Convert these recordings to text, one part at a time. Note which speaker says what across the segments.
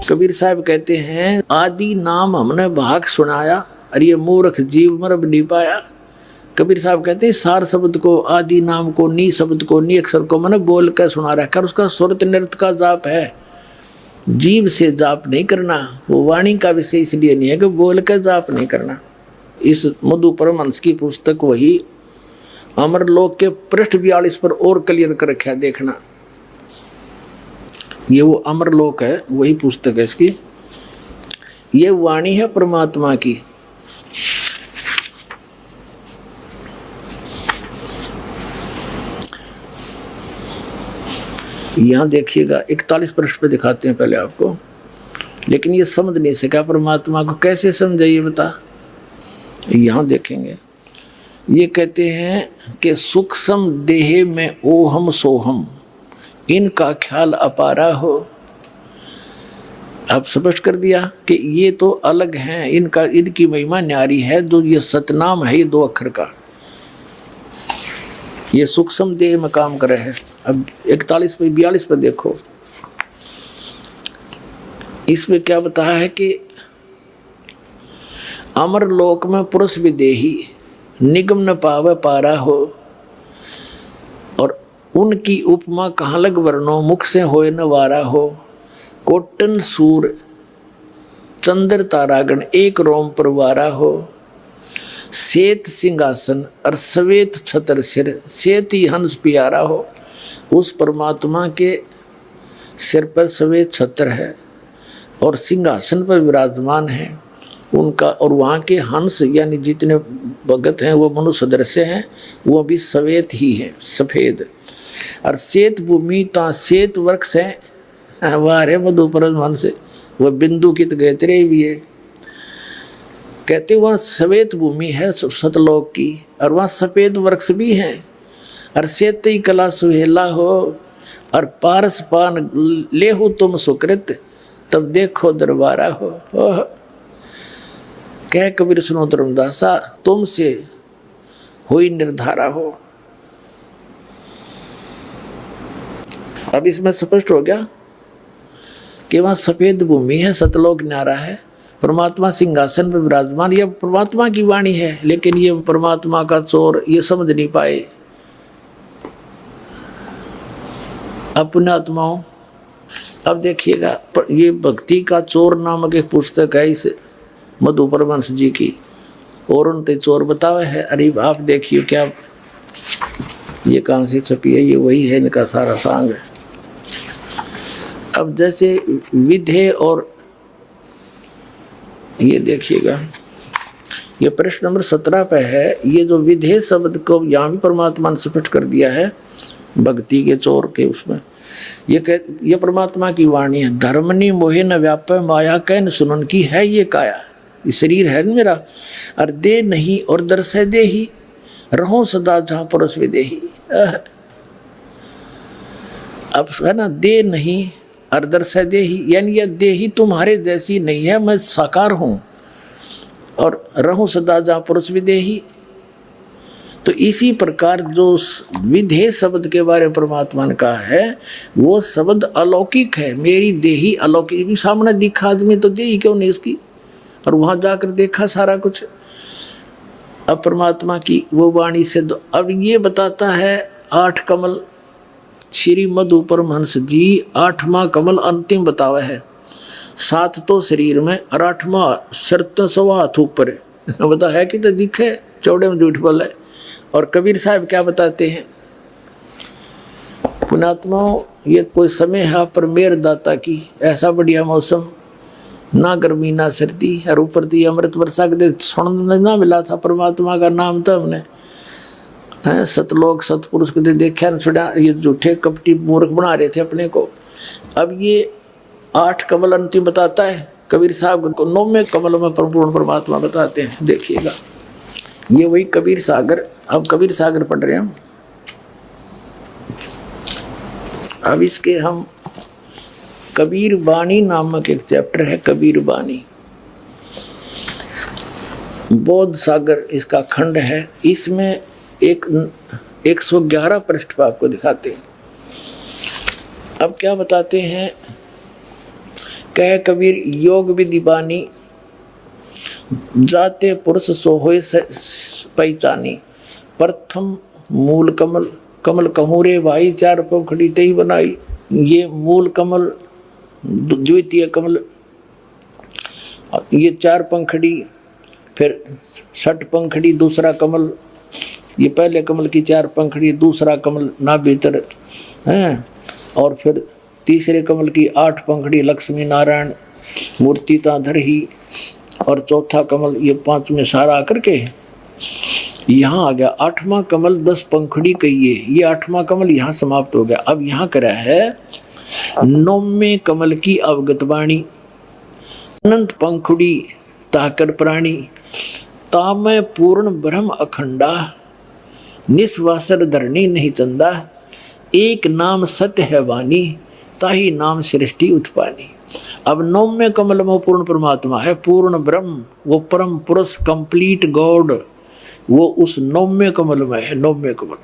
Speaker 1: कबीर साहब कहते हैं आदि नाम हमने भाग सुनाया, अरे ये मूर्ख जीव मरब नहीं पाया। कबीर साहब कहते हैं सार शब्द को, आदि नाम को, नी शब्द को, नी अक्षर को मैंने बोल कर सुना रखा। उसका सुरत नृत्य का जाप है, जीव से जाप नहीं करना। वो वाणी का विषय इसलिए नहीं है कि बोल कर जाप नहीं करना। इस मधु परमहंस की पुस्तक वही अमरलोक के पृष्ठ 42 पर और क्लियर कर रखा है, देखना। ये वो अमरलोक है, वही पुस्तक है इसकी। ये वाणी है परमात्मा की। यहां देखिएगा 41 पृष्ठ पे दिखाते हैं पहले आपको, लेकिन ये समझ नहीं सका परमात्मा को, कैसे समझाइए बता। यहां देखेंगे, ये कहते हैं कि सूक्ष्म देह में ओहम सोहम, इनका ख्याल अपारा हो। अब स्पष्ट कर दिया कि ये तो अलग हैं, इनकी महिमा न्यारी है। जो ये सतनाम है, ये 2 अक्षर का, ये सूक्ष्म देह में काम कर रहे हैं। अब 41 पे 42 पे देखो, इसमें क्या बताया है कि अमर लोक में पुरुष विदेही निगम न पावे पारा हो, और उनकी उपमा कहाँ लग वर्णो, मुख से होए न वारा हो। कोटन सूर चंद्र तारागण एक रोम पर वारा हो। श्वेत सिंहासन और श्वेत छत्र सिर, श्वेत ही हंस प्यारा हो। उस परमात्मा के सिर पर श्वेत छत्र है और सिंहासन पर विराजमान है उनका, और वहाँ के हंस यानी जितने भगत हैं वो मनुष्य सदृश हैं, वो भी श्वेत ही हैं, सफेद। और श्वेत भूमि ता श्वेत वृक्ष है, वह रे मधु परमहंस, वह बिंदु कित गैत्रे भी है। कहते वहाँ श्वेत भूमि है सतलोक की, और वहाँ सफेद वृक्ष भी हैं। और श्वेत ही कला सुहेला हो, और पारस पान लेहु तुम सुकृत, तब देखो दरबारा हो। कह कबीर सुनो धर्मदासा, तुमसे हुई निर्धारा हो। अब इसमें स्पष्ट हो गया कि वहाँ सफेद भूमि है, सतलोक न्यारा है, परमात्मा सिंहासन पर विराजमान। यह परमात्मा की वाणी है, लेकिन ये परमात्मा का चोर ये समझ नहीं पाए अपने आत्माओं। अब देखिएगा, ये भक्ति का चोर नामक एक पुस्तक है इस मधु परमहंस जी की, और उनते चोर बतावे है। अरे आप देखिए क्या, ये कहाँ से छपी है, ये वही है, इनका सारा सांग है। अब जैसे विधे, और ये देखिएगा, ये प्रश्न नंबर 17 पे है। ये जो विधे शब्द को यहाँ भी परमात्मा ने स्पष्ट कर दिया है भक्ति के चोर के उसमें। ये परमात्मा की वाणी है। धर्मनी मोहे न व्यापय माया कैन सुनन की है ये काया, ये शरीर है मेरा, और दे नहीं और दर्शय दे ही, रहो सदा जहाँ परस विदेही। अब है ना, दे नहीं और दर्शय दे ही, यानी यह देही तुम्हारे जैसी नहीं है, मैं साकार हूँ, और रहूं सदा जहाँ पुरुष विदेही। तो इसी प्रकार जो विधेय शब्द के बारे में परमात्मा ने कहा है, वो शब्द अलौकिक है। मेरी देही अलौकिक, सामने दिखा आदमी तो देही क्यों नहीं उसकी, और वहां जाकर देखा सारा कुछ। अब परमात्मा की वो वाणी से अब ये बताता है 8 कमल, श्री मधु परमहंस जी 8वां कमल अंतिम बतावा है। 7 तो शरीर में और 8वां शर्त सवा हाथ ऊपर है। बता है कि तो दिखे चौड़े में झूठ बोले। और कबीर साहब क्या बताते हैं, पुणात्माओं, ये कोई समय है पर मेर दाता की, ऐसा बढ़िया मौसम, ना गर्मी ना सर्दी, और ऊपर तो अमृत वर्षा के सुनने ना मिला था परमात्मा का नाम। तो हमने सतलोक सतपुरुष के देखा न सुना, ये झूठे कपटी मूर्ख बना रहे थे अपने को। अब ये 8 कमल अंतिम बताता है कबीर साहब को, 9वें कमल में पूर्ण परमात्मा बताते हैं। देखिएगा, ये वही कबीर सागर। अब कबीर सागर पढ़ रहे हैं हम। अब इसके हम कबीर बानी नामक एक चैप्टर है, कबीर बानी, बोध सागर इसका खंड है। इसमें 111 पृष्ठ पर आपको दिखाते हैं। अब क्या बताते हैं कह कबीर योग विधि बानी, जाते पुरुष सो होए पहचानी। प्रथम मूल कमल, कमल कहूँ रे भाई, चार पंखड़ी ते ही बनाई। ये मूल कमल, द्वितीय कमल, ये चार पंखड़ी, फिर षट पंखड़ी दूसरा कमल। ये पहले कमल की चार पंखड़ी, दूसरा कमल ना भीतर हैं, और फिर तीसरे कमल की 8 पंखड़ी लक्ष्मी नारायण मूर्ति ताधर ही, और चौथा कमल ये 5 में सारा आकर के यहाँ आ गया। 8वां कमल 10 पंखड़ी कहिए, ये 8वां कमल यहाँ समाप्त हो गया। अब यहाँ करा है 9वें कमल की अवगत वाणी, अनंत पंखुड़ी ताकर प्राणी, तामय पूर्ण ब्रह्म अखंडा, निस्वासर धरणी नहीं चंदा, एक नाम सत्य है वाणी, ताही नाम सृष्टि उत्पानी। अब 9वें कमल में पूर्ण परमात्मा है, पूर्ण ब्रह्म, वो परम पुरुष कंप्लीट गॉड, वो उस 9वें कमल में है। 9वें कमल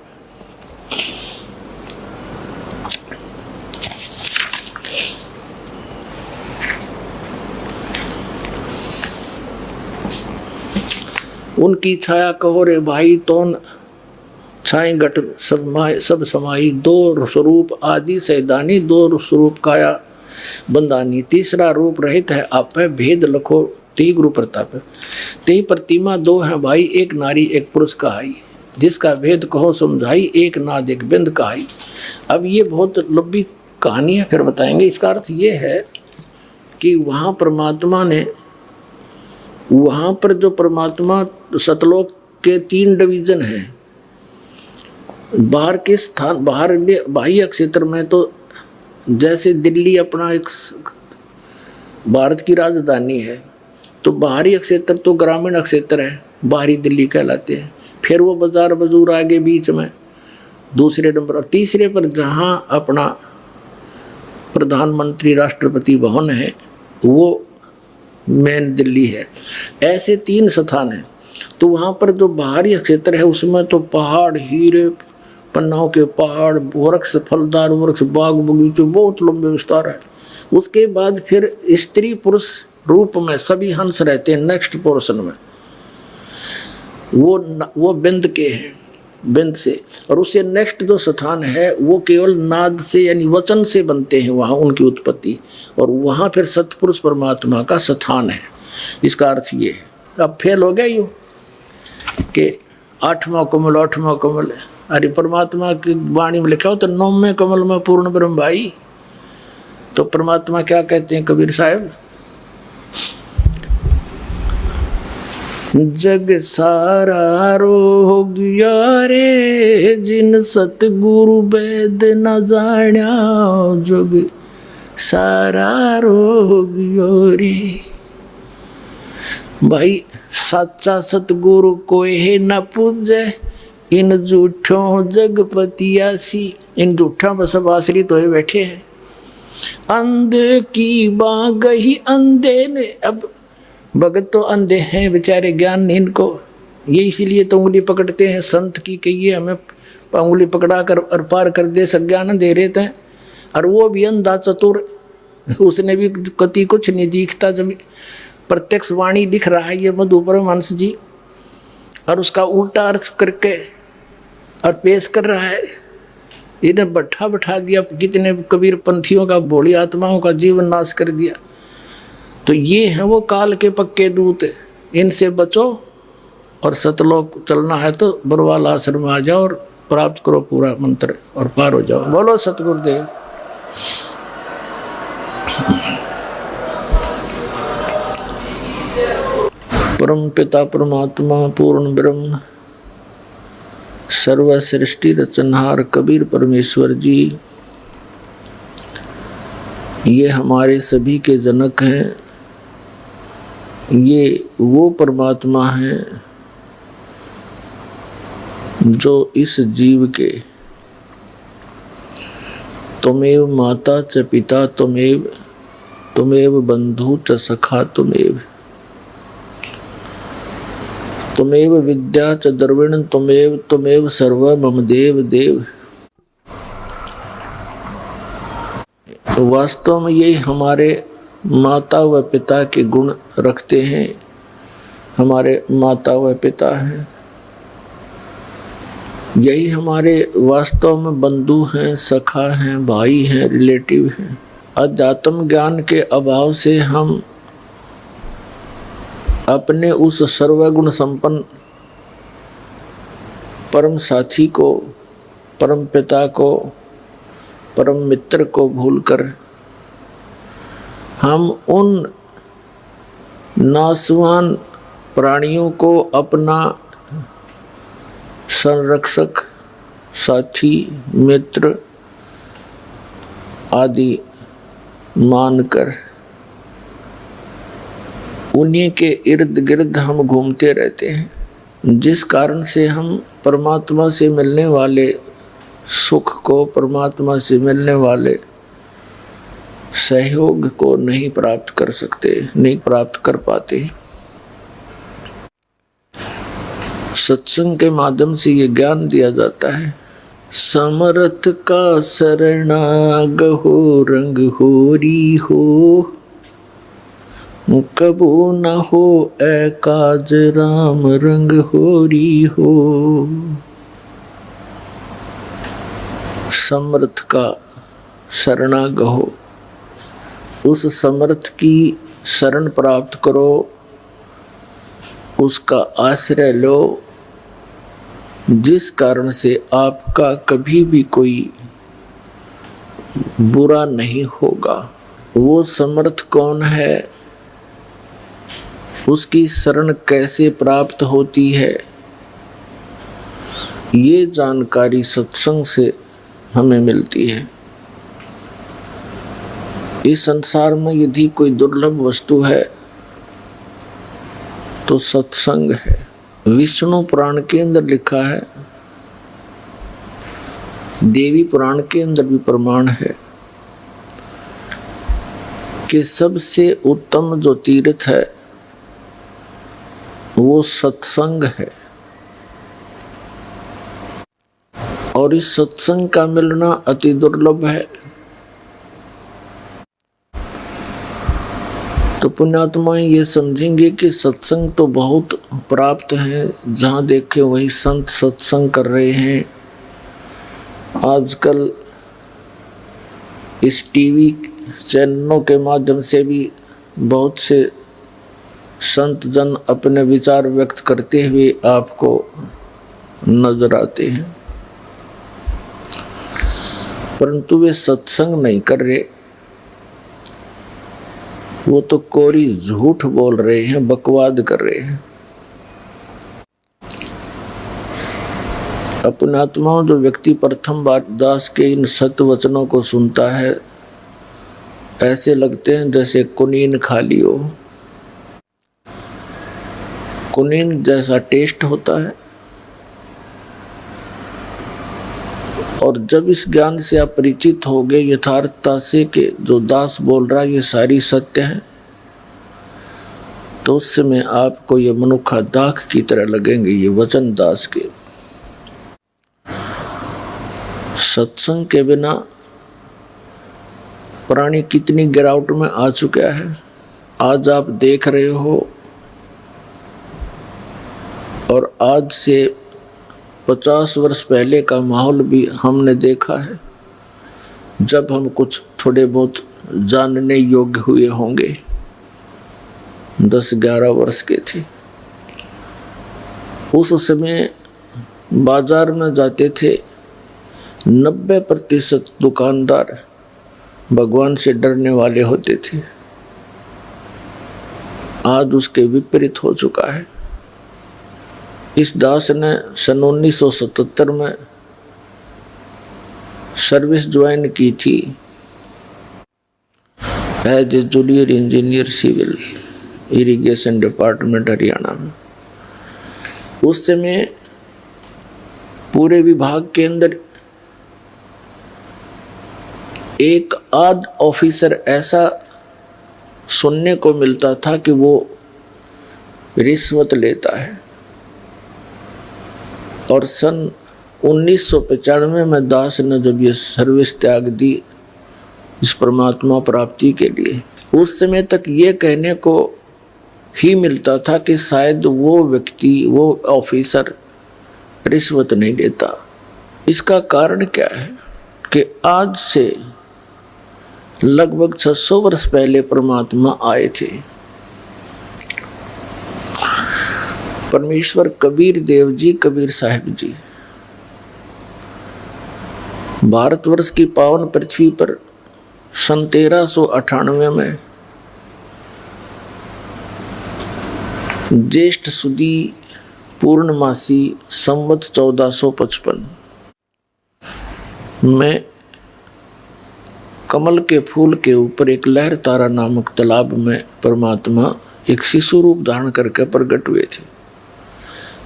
Speaker 1: उनकी छाया कहो रे भाई, तोन छाई घट सब समाई, 2 स्वरूप आदि सैदानी, 2 स्वरूप काया बंदानी, तीसरा रूप रहित है आप भेद लखो, ते गुरु प्रताप। ते प्रतिमा 2 है भाई, एक नारी एक पुरुष कहाई, जिसका भेद कहो समझाई, एक नाद एक बिंद कहाई। अब ये बहुत लंबी कहानी है, फिर बताएंगे। इसका अर्थ ये है कि वहाँ परमात्मा ने, वहाँ पर जो परमात्मा सतलोक के 3 डिवीजन हैं, बाहर के स्थान, बाहर बाह्य क्षेत्र में तो जैसे दिल्ली अपना एक भारत की राजधानी है, तो बाहरी क्षेत्र तो ग्रामीण क्षेत्र है, बाहरी दिल्ली कहलाते हैं। फिर वो बाजार बजूर आगे बीच में दूसरे नंबर, और तीसरे पर जहाँ अपना प्रधानमंत्री राष्ट्रपति भवन है, वो मेन दिल्ली है। ऐसे 3 स्थान हैं। तो वहाँ पर जो बाहरी क्षेत्र है उसमें तो पहाड़, हीरे पन्नाओं के पहाड़, वृक्ष, फलदार वृक्ष, बाग बगीचे, बहुत लंबे विस्तार है। उसके बाद फिर स्त्री पुरुष रूप में सभी हंस रहते हैं। नेक्स्ट पोर्शन में वो बिंद के हैं, बिंद से, और उससे नेक्स्ट जो स्थान है वो केवल नाद से यानी वचन से बनते हैं वहाँ उनकी उत्पत्ति, और वहाँ फिर सतपुरुष परमात्मा का स्थान है। इसका अर्थ ये है। अब फेल हो गया यूँ कि 8वां कमल 8वां कमल, अरे परमात्मा की वाणी में लिखा हो तो 9वें कमल में पूर्ण ब्रह्म भाई। तो परमात्मा क्या कहते हैं कबीर साहब, जग सारा रोग यारे, जिन सतगुरु वेद न जाण्या, जग सारा रोग यारे। भाई सच्चा सतगुरु कोई है न पूजे, इन झूठों जगपतियासी। इन झूठा पर सब आश्रित होए बैठे हैं। अंधे की बाँ गही अंधे ने, अब भगत तो अंधे हैं बेचारे, ज्ञान नहीं इनको, ये इसीलिए तो उंगली पकड़ते हैं संत की, कहिए हमें उंगली पकड़ा कर और पार कर दे, सज्ञान दे रहे थे। और वो भी अंधा चतुर, उसने भी कति कुछ नहीं दिखता, जब प्रत्यक्ष वाणी लिख रहा है ये मधु परमहंस जी, और उसका उल्टा अर्थ करके और पेश कर रहा है। इन्हें बैठा दिया, कितने कबीर पंथियों का, भोली आत्माओं का जीवन नाश कर दिया। तो ये हैं वो काल के पक्के दूत, इनसे बचो, और सतलोक चलना है तो बरवाल आश्रम में आ जाओ और प्राप्त करो पूरा मंत्र और पार हो जाओ। बोलो सतगुरुदेव। परम पिता परमात्मा पूर्ण ब्रह्म सर्व सृष्टि रचनहार कबीर परमेश्वर जी, ये हमारे सभी के जनक हैं। ये वो परमात्मा हैं जो इस जीव के तुमेव माता च पिता तुमेव बंधु च सखा तुमेव विद्या च द्रविण तुमेव सर्व मम देव देव। वास्तव में यही हमारे माता व पिता के गुण रखते हैं, हमारे माता व पिता हैं। यही हमारे वास्तव में बंधु हैं, सखा हैं, भाई हैं, रिलेटिव हैं। अध्यात्म ज्ञान के अभाव से हम अपने उस सर्वगुण संपन्न परम साथी को, परम पिता को, परम मित्र को भूलकर हम उन नासवान प्राणियों को अपना संरक्षक, साथी, मित्र आदि मानकर उन्हीं के इर्द गिर्द हम घूमते रहते हैं, जिस कारण से हम परमात्मा से मिलने वाले सुख को, परमात्मा से मिलने वाले सहयोग को नहीं प्राप्त कर सकते, नहीं प्राप्त कर पाते। सत्संग के माध्यम से ये ज्ञान दिया जाता है। समर्थ का शरणागहो रंग होरी हो, कबू न हो एकाज राम रंग होरी हो। समर्थ का शरणागहो, उस समर्थ की शरण प्राप्त करो, उसका आश्रय लो, जिस कारण से आपका कभी भी कोई बुरा नहीं होगा। वो समर्थ कौन है, उसकी शरण कैसे प्राप्त होती है, ये जानकारी सत्संग से हमें मिलती है। इस संसार में यदि कोई दुर्लभ वस्तु है तो सत्संग है। विष्णु पुराण के अंदर लिखा है, देवी पुराण के अंदर भी प्रमाण है कि सबसे उत्तम जो तीर्थ है वो सत्संग है। और इस सत्संग का मिलना अति दुर्लभ है। तो पुण्यात्माएं ये समझेंगे कि सत्संग तो बहुत प्राप्त है, जहाँ देखे वही संत सत्संग कर रहे हैं। आजकल इस टीवी चैनलों के माध्यम से भी बहुत से संत जन अपने विचार व्यक्त करते हुए आपको नजर आते हैं, परंतु वे सत्संग नहीं कर रहे, वो तो कोरी झूठ बोल रहे हैं, बकवाद कर रहे हैं। अपने आत्माओं, जो व्यक्ति प्रथम बार दास के इन सत्य वचनों को सुनता है, ऐसे लगते हैं जैसे कुनीन खाली हो। कुनीन जैसा टेस्ट होता है। और जब इस ज्ञान से आप परिचित हो गए यथार्थता से कि जो दास बोल रहा है ये सारी सत्य है, तो उस समय आपको ये मनुखा दाख की तरह लगेंगे ये वचन दास के। सत्संग के बिना प्राणी कितनी गिरावट में आ चुका है, आज आप देख रहे हो। और आज से 50 वर्ष पहले का माहौल भी हमने देखा है, जब हम कुछ थोड़े बहुत जानने योग्य हुए होंगे, 10-11 वर्ष के थे। उस समय बाजार में जाते थे, 90% दुकानदार भगवान से डरने वाले होते थे। आज उसके विपरीत हो चुका है। इस दास ने सन 1977 में सर्विस ज्वाइन की थी as a junior engineer civil, irrigation department Haryana में। उस समय पूरे विभाग के अंदर एक आध ऑफिसर ऐसा सुनने को मिलता था कि वो रिश्वत लेता है। और सन 1995 में दास ने जब ये सर्विस त्याग दी इस परमात्मा प्राप्ति के लिए, उस समय तक ये कहने को ही मिलता था कि शायद वो व्यक्ति, वो ऑफिसर रिश्वत नहीं देता। इसका कारण क्या है कि आज से लगभग 600 वर्ष पहले परमात्मा आए थे। परमेश्वर कबीर देव जी, कबीर साहिब जी भारतवर्ष की पावन पृथ्वी पर सन 1398 में ज्येष्ठ सुदी पूर्णमासी संवत 1455 में कमल के फूल के ऊपर एक लहर तारा नामक तालाब में परमात्मा एक शिशु रूप धारण करके प्रकट हुए थे।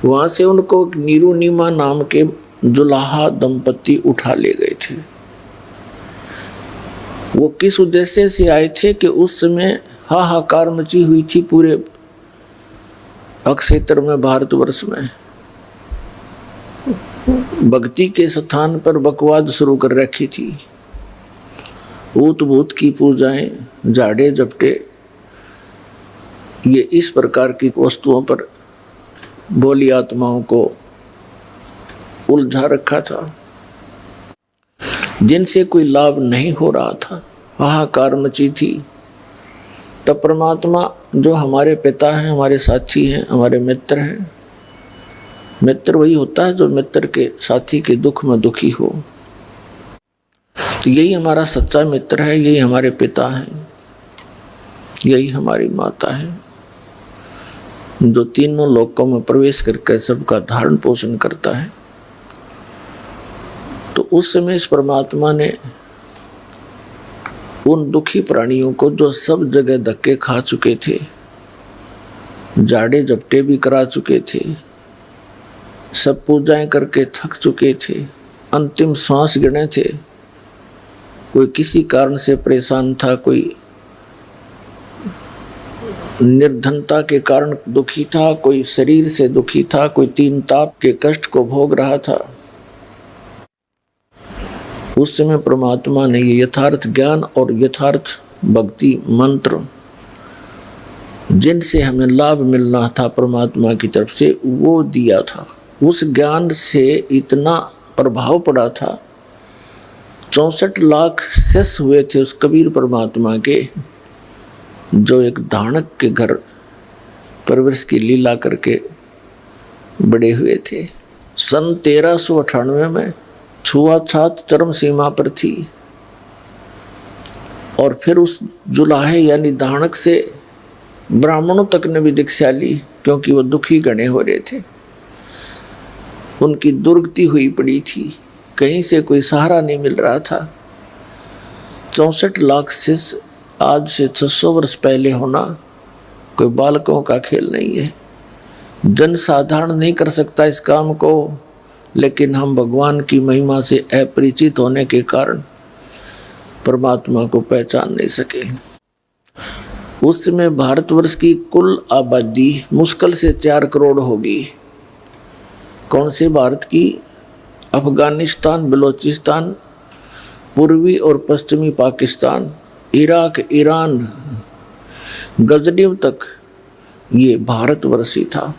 Speaker 1: वहां से उनको नीरू नीमा नाम के जुलाहा दंपति उठा ले गए थे। वो किस उद्देश्य से आए थे कि उस समय हाहाकार मची हुई थी पूरे अक्षेत्र में, भारतवर्ष में भक्ति के स्थान पर बकवाद शुरू कर रखी थी। ऊत भूत की पूजाएं, जाड़े जपटे, ये इस प्रकार की वस्तुओं पर भोली आत्माओं को उलझा रखा था, जिनसे कोई लाभ नहीं हो रहा था। हाहाकार मची थी। तब परमात्मा जो हमारे पिता हैं, हमारे साथी हैं, हमारे मित्र हैं, मित्र वही होता है जो मित्र के साथी के दुख में दुखी हो। तो यही हमारा सच्चा मित्र है, यही हमारे पिता हैं, यही हमारी माता है, जो तीनों लोकों में प्रवेश करके सबका धारण पोषण करता है। तो उस समय इस परमात्मा ने उन दुखी प्राणियों को, जो सब जगह धक्के खा चुके थे, जाड़े जपटे भी करा चुके थे, सब पूजाएं करके थक चुके थे, अंतिम सांस गिने थे, कोई किसी कारण से परेशान था, कोई निर्धनता के कारण दुखी था, कोई शरीर से दुखी था, कोई तीन ताप के कष्ट को भोग रहा था। उस समय परमात्मा ने ये यथार्थ ज्ञान और यथार्थ भक्ति मंत्र, जिनसे हमें लाभ मिलना था परमात्मा की तरफ से, वो दिया था। उस ज्ञान से इतना प्रभाव पड़ा था, 64 लाख शिष्य हुए थे उस कबीर परमात्मा के, जो एक धाणक के घर परवरिश की लीला करके बड़े हुए थे। सन 1398 में छुआछात चरम सीमा पर थी, और फिर उस जुलाहे यानी धाणक से ब्राह्मणों तक ने भी दीक्षा ली, क्योंकि वो दुखी गणे हो रहे थे, उनकी दुर्गति हुई पड़ी थी, कहीं से कोई सहारा नहीं मिल रहा था। 64 लाख शिष्य आज से 600 वर्ष पहले होना कोई बालकों का खेल नहीं है। जन साधारण नहीं कर सकता इस काम को, लेकिन हम भगवान की महिमा से अपरिचित होने के कारण परमात्मा को पहचान नहीं सके। उस समय भारतवर्ष की कुल आबादी मुश्किल से 4 करोड़ होगी। कौन से भारत की? अफगानिस्तान, बलोचिस्तान, पूर्वी और पश्चिमी पाकिस्तान, इराक, ईरान, गजनीव तक ये भारतवर्ष ही था।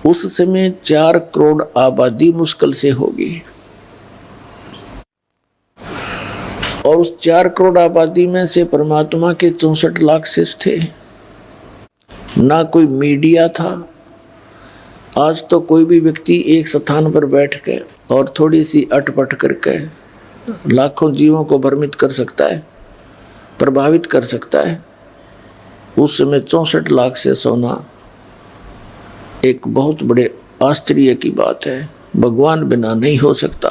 Speaker 1: उस समय 4 करोड़ आबादी मुश्किल से होगी, और उस 4 करोड़ आबादी में से परमात्मा के 64 लाख शिष्य थे। ना कोई मीडिया था। आज तो कोई भी व्यक्ति एक स्थान पर बैठ के और थोड़ी सी अटपट करके लाखों जीवों को भ्रमित कर सकता है, प्रभावित कर सकता है। उस समय 64 लाख से सोना एक बहुत बड़े आश्चर्य की बात है। भगवान बिना नहीं हो सकता,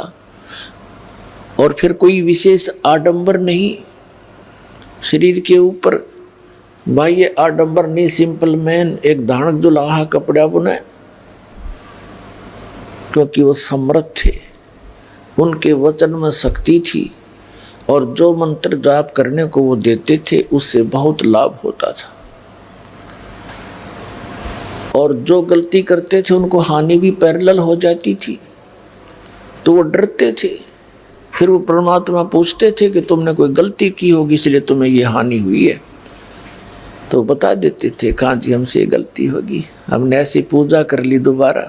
Speaker 1: और फिर कोई विशेष आडंबर नहीं शरीर के ऊपर, बाह्य आडंबर नहीं। सिंपल मैन एक धाणक जुलाहा कपड़ा बुने, क्योंकि वो समर्थ थे, उनके वचन में शक्ति थी, और जो मंत्र जाप करने को वो देते थे उससे बहुत लाभ होता था, और जो गलती करते थे उनको हानि भी पैरेलल हो जाती थी। तो वो डरते थे। फिर वो परमात्मा पूछते थे कि तुमने कोई गलती की होगी इसलिए तुम्हें ये हानि हुई है। तो बता देते थे, कहाँ जी हमसे गलती होगी, हमने ऐसी पूजा कर ली दोबारा।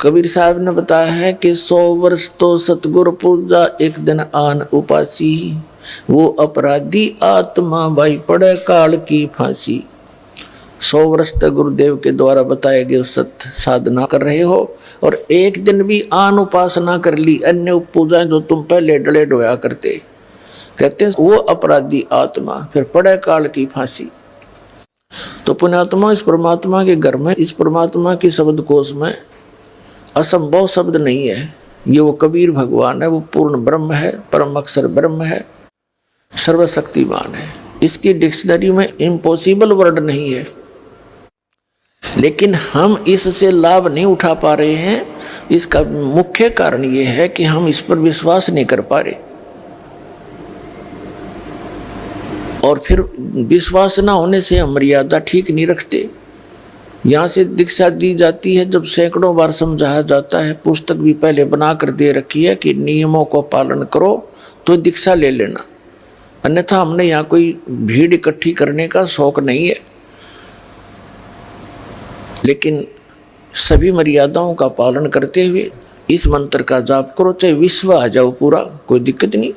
Speaker 1: कबीर साहब ने बताया है कि 100 वर्ष तो सतगुर पूजा, एक दिन आन उपासी, वो अपराधी आत्मा भाई पड़े काल की फांसी। 100 वर्ष तक गुरुदेव के द्वारा बताए गए सत्य साधना कर रहे हो और एक दिन भी आन उपासना कर ली, अन्य पूजाएं जो तुम पहले डले डोया करते, कहते हैं वो अपराधी आत्मा फिर पड़े काल की फांसी। तो पुण्यात्मा, इस परमात्मा के घर में, इस परमात्मा की शब्द कोश में असंभव शब्द नहीं है। ये वो कबीर भगवान है, वो पूर्ण ब्रह्म है, परम अक्षर ब्रह्म है, सर्वशक्तिमान है। इसकी डिक्शनरी में इम्पॉसिबल वर्ड नहीं है, लेकिन हम इससे लाभ नहीं उठा पा रहे हैं। इसका मुख्य कारण ये है कि हम इस पर विश्वास नहीं कर पा रहे, और फिर विश्वास ना होने से हम मर्यादा ठीक नहीं रखते। यहाँ से दीक्षा दी जाती है, जब सैकड़ों बार समझाया जाता है, पुस्तक भी पहले बना कर दे रखी है कि नियमों को पालन करो तो दीक्षा ले लेना, अन्यथा हमने यहाँ कोई भीड़ इकट्ठी करने का शौक नहीं है। लेकिन सभी मर्यादाओं का पालन करते हुए इस मंत्र का जाप करो, चाहे विश्व आ जाओ पूरा, कोई दिक्कत नहीं।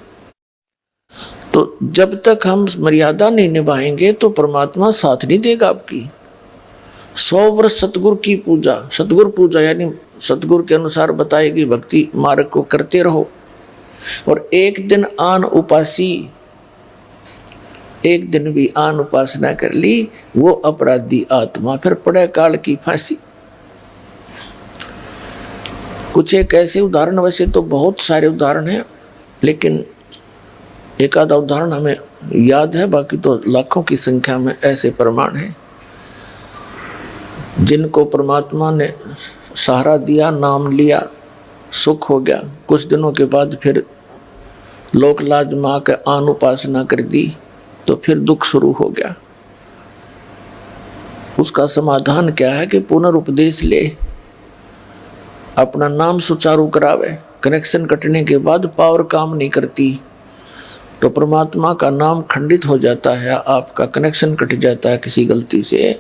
Speaker 1: तो जब तक हम मर्यादा नहीं निभाएंगे तो परमात्मा साथ नहीं देगा आपकी। 100 वर्ष सतगुरु की पूजा, सतगुरु पूजा यानी सतगुरु के अनुसार बताएगी भक्ति मार्ग को करते रहो, और एक दिन आन उपासी, एक दिन भी आन उपासना कर ली, वो अपराधी आत्मा फिर पड़े काल की फांसी। कुछ एक ऐसे उदाहरण, वैसे तो बहुत सारे उदाहरण हैं, लेकिन एक आधा उदाहरण हमें याद है, बाकी तो लाखों की संख्या में ऐसे प्रमाण हैं जिनको परमात्मा ने सहारा दिया, नाम लिया, सुख हो गया, कुछ दिनों के बाद फिर लोक लाज माँ के आन उपासना कर दी तो फिर दुख शुरू हो गया। उसका समाधान क्या है कि पुनरुपदेश ले, अपना नाम सुचारू करावे। कनेक्शन कटने के बाद पावर काम नहीं करती तो परमात्मा का नाम खंडित हो जाता है, आपका कनेक्शन कट जाता है किसी गलती से,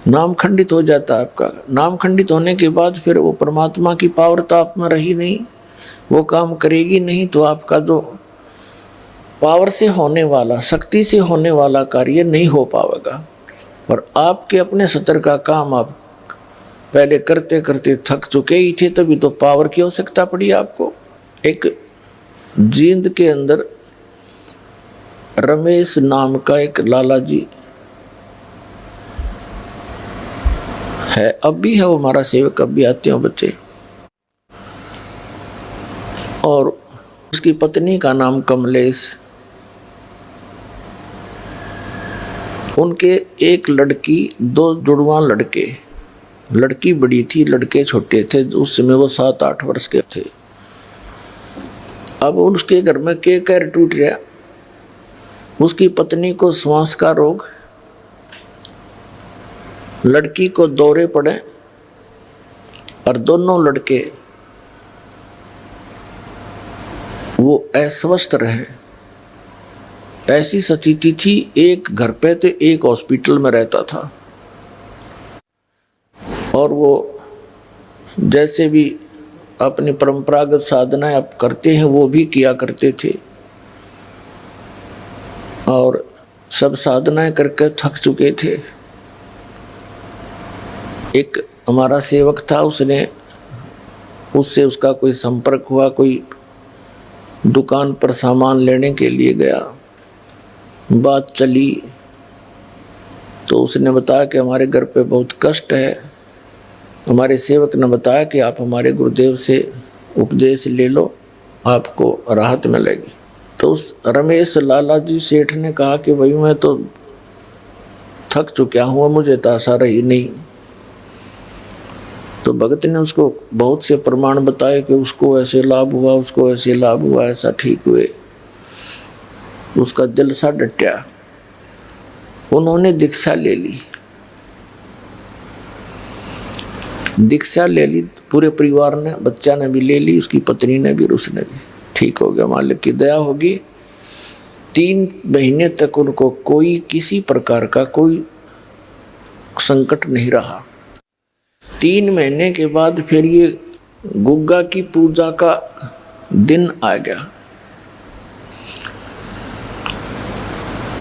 Speaker 1: नाम खंडित हो जाता है आपका। नाम खंडित होने के बाद फिर वो परमात्मा की पावर तो आप में रही नहीं, वो काम करेगी नहीं, तो आपका जो पावर से होने वाला, शक्ति से होने वाला कार्य नहीं हो पाएगा। और आपके अपने सतर का काम आप पहले करते करते थक चुके ही थे, तभी तो पावर की आवश्यकता पड़ी आपको। एक जींद के अंदर रमेश नाम का एक लाला जी है, अब भी है वो हमारा सेवक, अब भी आते हैं बच्चे, और उसकी पत्नी का नाम कमलेश। उनके एक लड़की, 2 जुड़वा लड़के, लड़की बड़ी थी, लड़के छोटे थे, उस समय वो 7-8 वर्ष के थे। अब उसके घर में के कैर टूट गया, उसकी पत्नी को श्वास का रोग, लड़की को दौरे पड़े, और दोनों लड़के वो अस्वस्थ रहे। ऐसी स्थिति थी, एक घर पे तो एक हॉस्पिटल में रहता था, और वो जैसे भी अपनी परंपरागत साधनाएं आप करते हैं वो भी किया करते थे, और सब साधनाएं करके थक चुके थे। एक हमारा सेवक था, उससे उसका कोई संपर्क हुआ, कोई दुकान पर सामान लेने के लिए गया, बात चली तो उसने बताया कि हमारे घर पे बहुत कष्ट है। हमारे सेवक ने बताया कि आप हमारे गुरुदेव से उपदेश ले लो, आपको राहत मिलेगी। तो उस रमेश लाला जी सेठ ने कहा कि भाई मैं तो थक चुका हूँ, मुझे तो आशा रही नहीं। तो भगत ने उसको बहुत से प्रमाण बताए कि उसको ऐसे लाभ हुआ, उसको ऐसे लाभ हुआ, ऐसा ठीक हुए। उसका दिल सा डटा, उन्होंने दीक्षा ले ली। दीक्षा ले ली पूरे परिवार ने, बच्चा ने भी ले ली, उसकी पत्नी ने भी, उसने भी। ठीक हो गया, मालिक की दया होगी। 3 महीने तक उनको कोई किसी प्रकार का कोई संकट नहीं रहा। 3 महीने के बाद फिर ये गुग्गा की पूजा का दिन आ गया।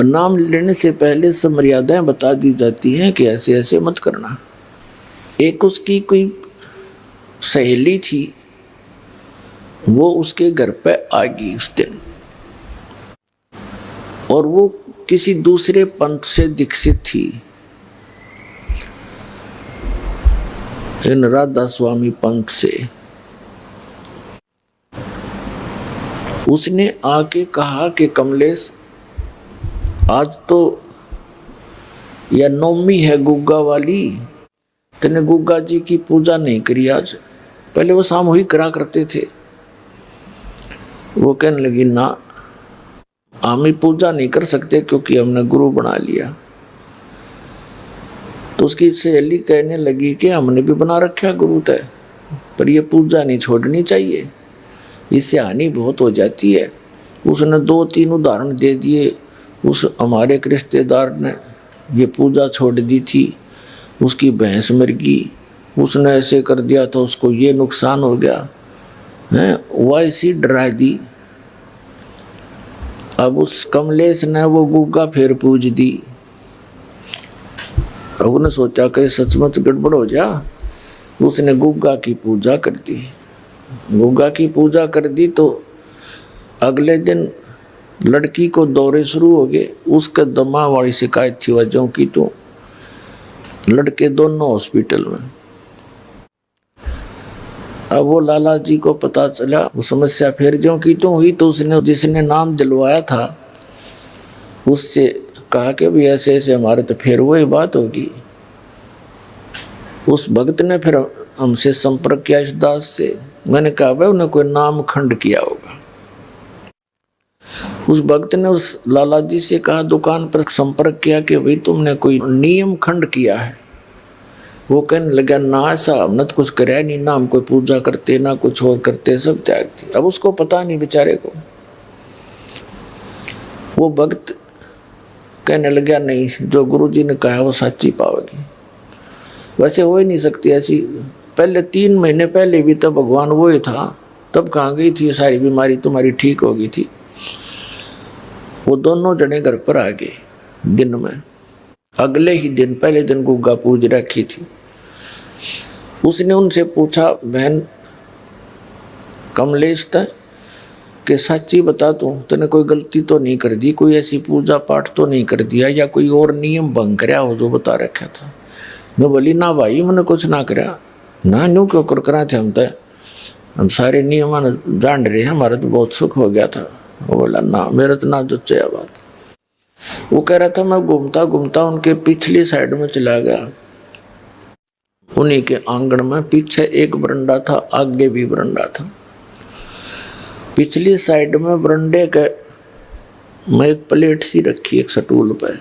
Speaker 1: नाम लेने से पहले सब मर्यादाएं बता दी जाती हैं कि ऐसे ऐसे मत करना। एक उसकी कोई सहेली थी, वो उसके घर पे आ गई उस दिन, और वो किसी दूसरे पंथ से दीक्षित थी, इन राधा स्वामी पंथ से। उसने आके कहा कि कमलेश, आज तो यह नवमी है गुग्गा वाली, तूने गुग्गा जी की पूजा नहीं करी आज। पहले वो सामूहिक करा करते थे। वो कहने लगी, ना हम पूजा नहीं कर सकते क्योंकि हमने गुरु बना लिया। तो उसकी सहेली कहने लगी कि हमने भी बना रखा गुरु तय, पर यह पूजा नहीं छोड़नी चाहिए, इससे हानि बहुत हो जाती है। उसने 2-3 उदाहरण दे दिए। उस हमारे एक रिश्तेदार ने ये पूजा छोड़ दी थी, उसकी भैंस मर गई, उसने ऐसे कर दिया था, उसको ये नुकसान हो गया है, वैसी डरा दी। अब उस कमलेश ने वो गुग्गा फिर पूज दी। अब उसने सोचा कि सचमुच गड़बड़ हो जा, उसने गुग्गा की पूजा कर दी। गुग्गा की पूजा कर दी तो अगले दिन लड़की को दौरे शुरू हो गए। उसके दमा वाली शिकायत थी वजहों की, तो लड़के दोनों हॉस्पिटल में। अब वो लाला जी को पता चला, वो समस्या फिर ज्यों की तो हुई। तो उसने जिसने नाम दिलवाया था उससे कहा कि भी ऐसे ऐसे हमारे तो फिर वही बात होगी। उस भक्त ने फिर हमसे संपर्क किया इस दास से। मैंने कहा भाई उन्हें कोई नाम खंड किया होगा। उस भक्त ने उस लाला जी से कहा, दुकान पर संपर्क किया कि भाई तुमने कोई नियम खंड किया है। वो कहने लगा, ना ऐसा हमने तो कुछ कराया नहीं, ना हम कोई पूजा करते ना कुछ और करते, सब त्यागते। अब उसको पता नहीं बेचारे को। वो भक्त कहने लगा, नहीं जो गुरुजी ने कहा वो सच्ची पाओगी। वैसे हो ही नहीं सकती ऐसी। पहले 3 महीने पहले भी तब भगवान वो ही था, तब कहाँ गई थी सारी बीमारी तुम्हारी ठीक हो गई थी। वो दोनों जने घर पर आ गए दिन में। अगले ही दिन, पहले दिन गुग्गा पूज रखी थी। उसने उनसे पूछा, बहन कमलेश था कि सच्ची बता तूने कोई गलती तो नहीं कर दी, कोई ऐसी पूजा पाठ तो नहीं कर दिया, या कोई और नियम भंग कराया हो जो बता रखा था। मैं बोली, ना भाई मैंने कुछ ना कराया। ना न्यू क्यों कर करा थे, हम सारे नियम जान रहे हैं, हमारा तो बहुत सुख हो गया था। वो बोला, ना मेरा तो ना जो चाहिए बात। वो कह रहा था, मैं घूमता घूमता उनके पिछली साइड में चला गया। उन्हीं के आंगन में पीछे एक बरंडा था, आगे भी बरंडा था। पिछली साइड में बरंडे के में एक प्लेट सी रखी एक स्टूल पे,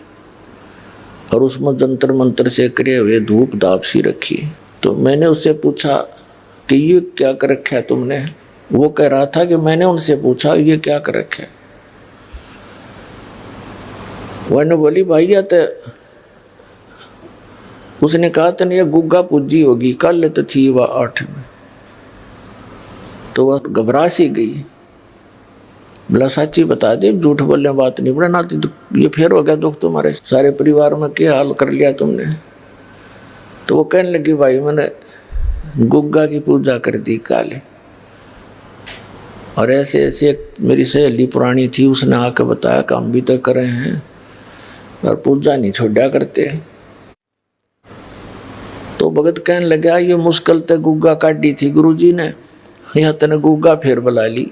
Speaker 1: और उसमें जंतर मंत्र से करे हुए धूप धाप सी रखी। तो मैंने उससे पूछा कि ये क्या कर रखा है तुमने। वो कह रहा था कि मैंने उनसे पूछा ये क्या कर रखा है। वह बोली, भैया तो उसने कहा तने ये गुग्गा पूजी होगी, कल तो थी वह 8 में। तो वह घबरा सी गई। बोला, सच्ची बता दे, झूठ बोलने बात नहीं बना। तो ये फिर हो गया दुख तुम्हारे सारे परिवार में, क्या हाल कर लिया तुमने। तो वो कहने लगी, भाई मैंने गुग्गा की पूजा कर दी काले, और ऐसे ऐसे एक मेरी सहेली पुरानी थी, उसने आके बताया कि हम भी तो कर रहे हैं और पूजा नहीं छोड़ा करते। तो भगत कहने लगा, ये मुश्किल ते गुग्गा काटी थी गुरुजी ने, यहाँ तने गुग्गा फिर बुला ली,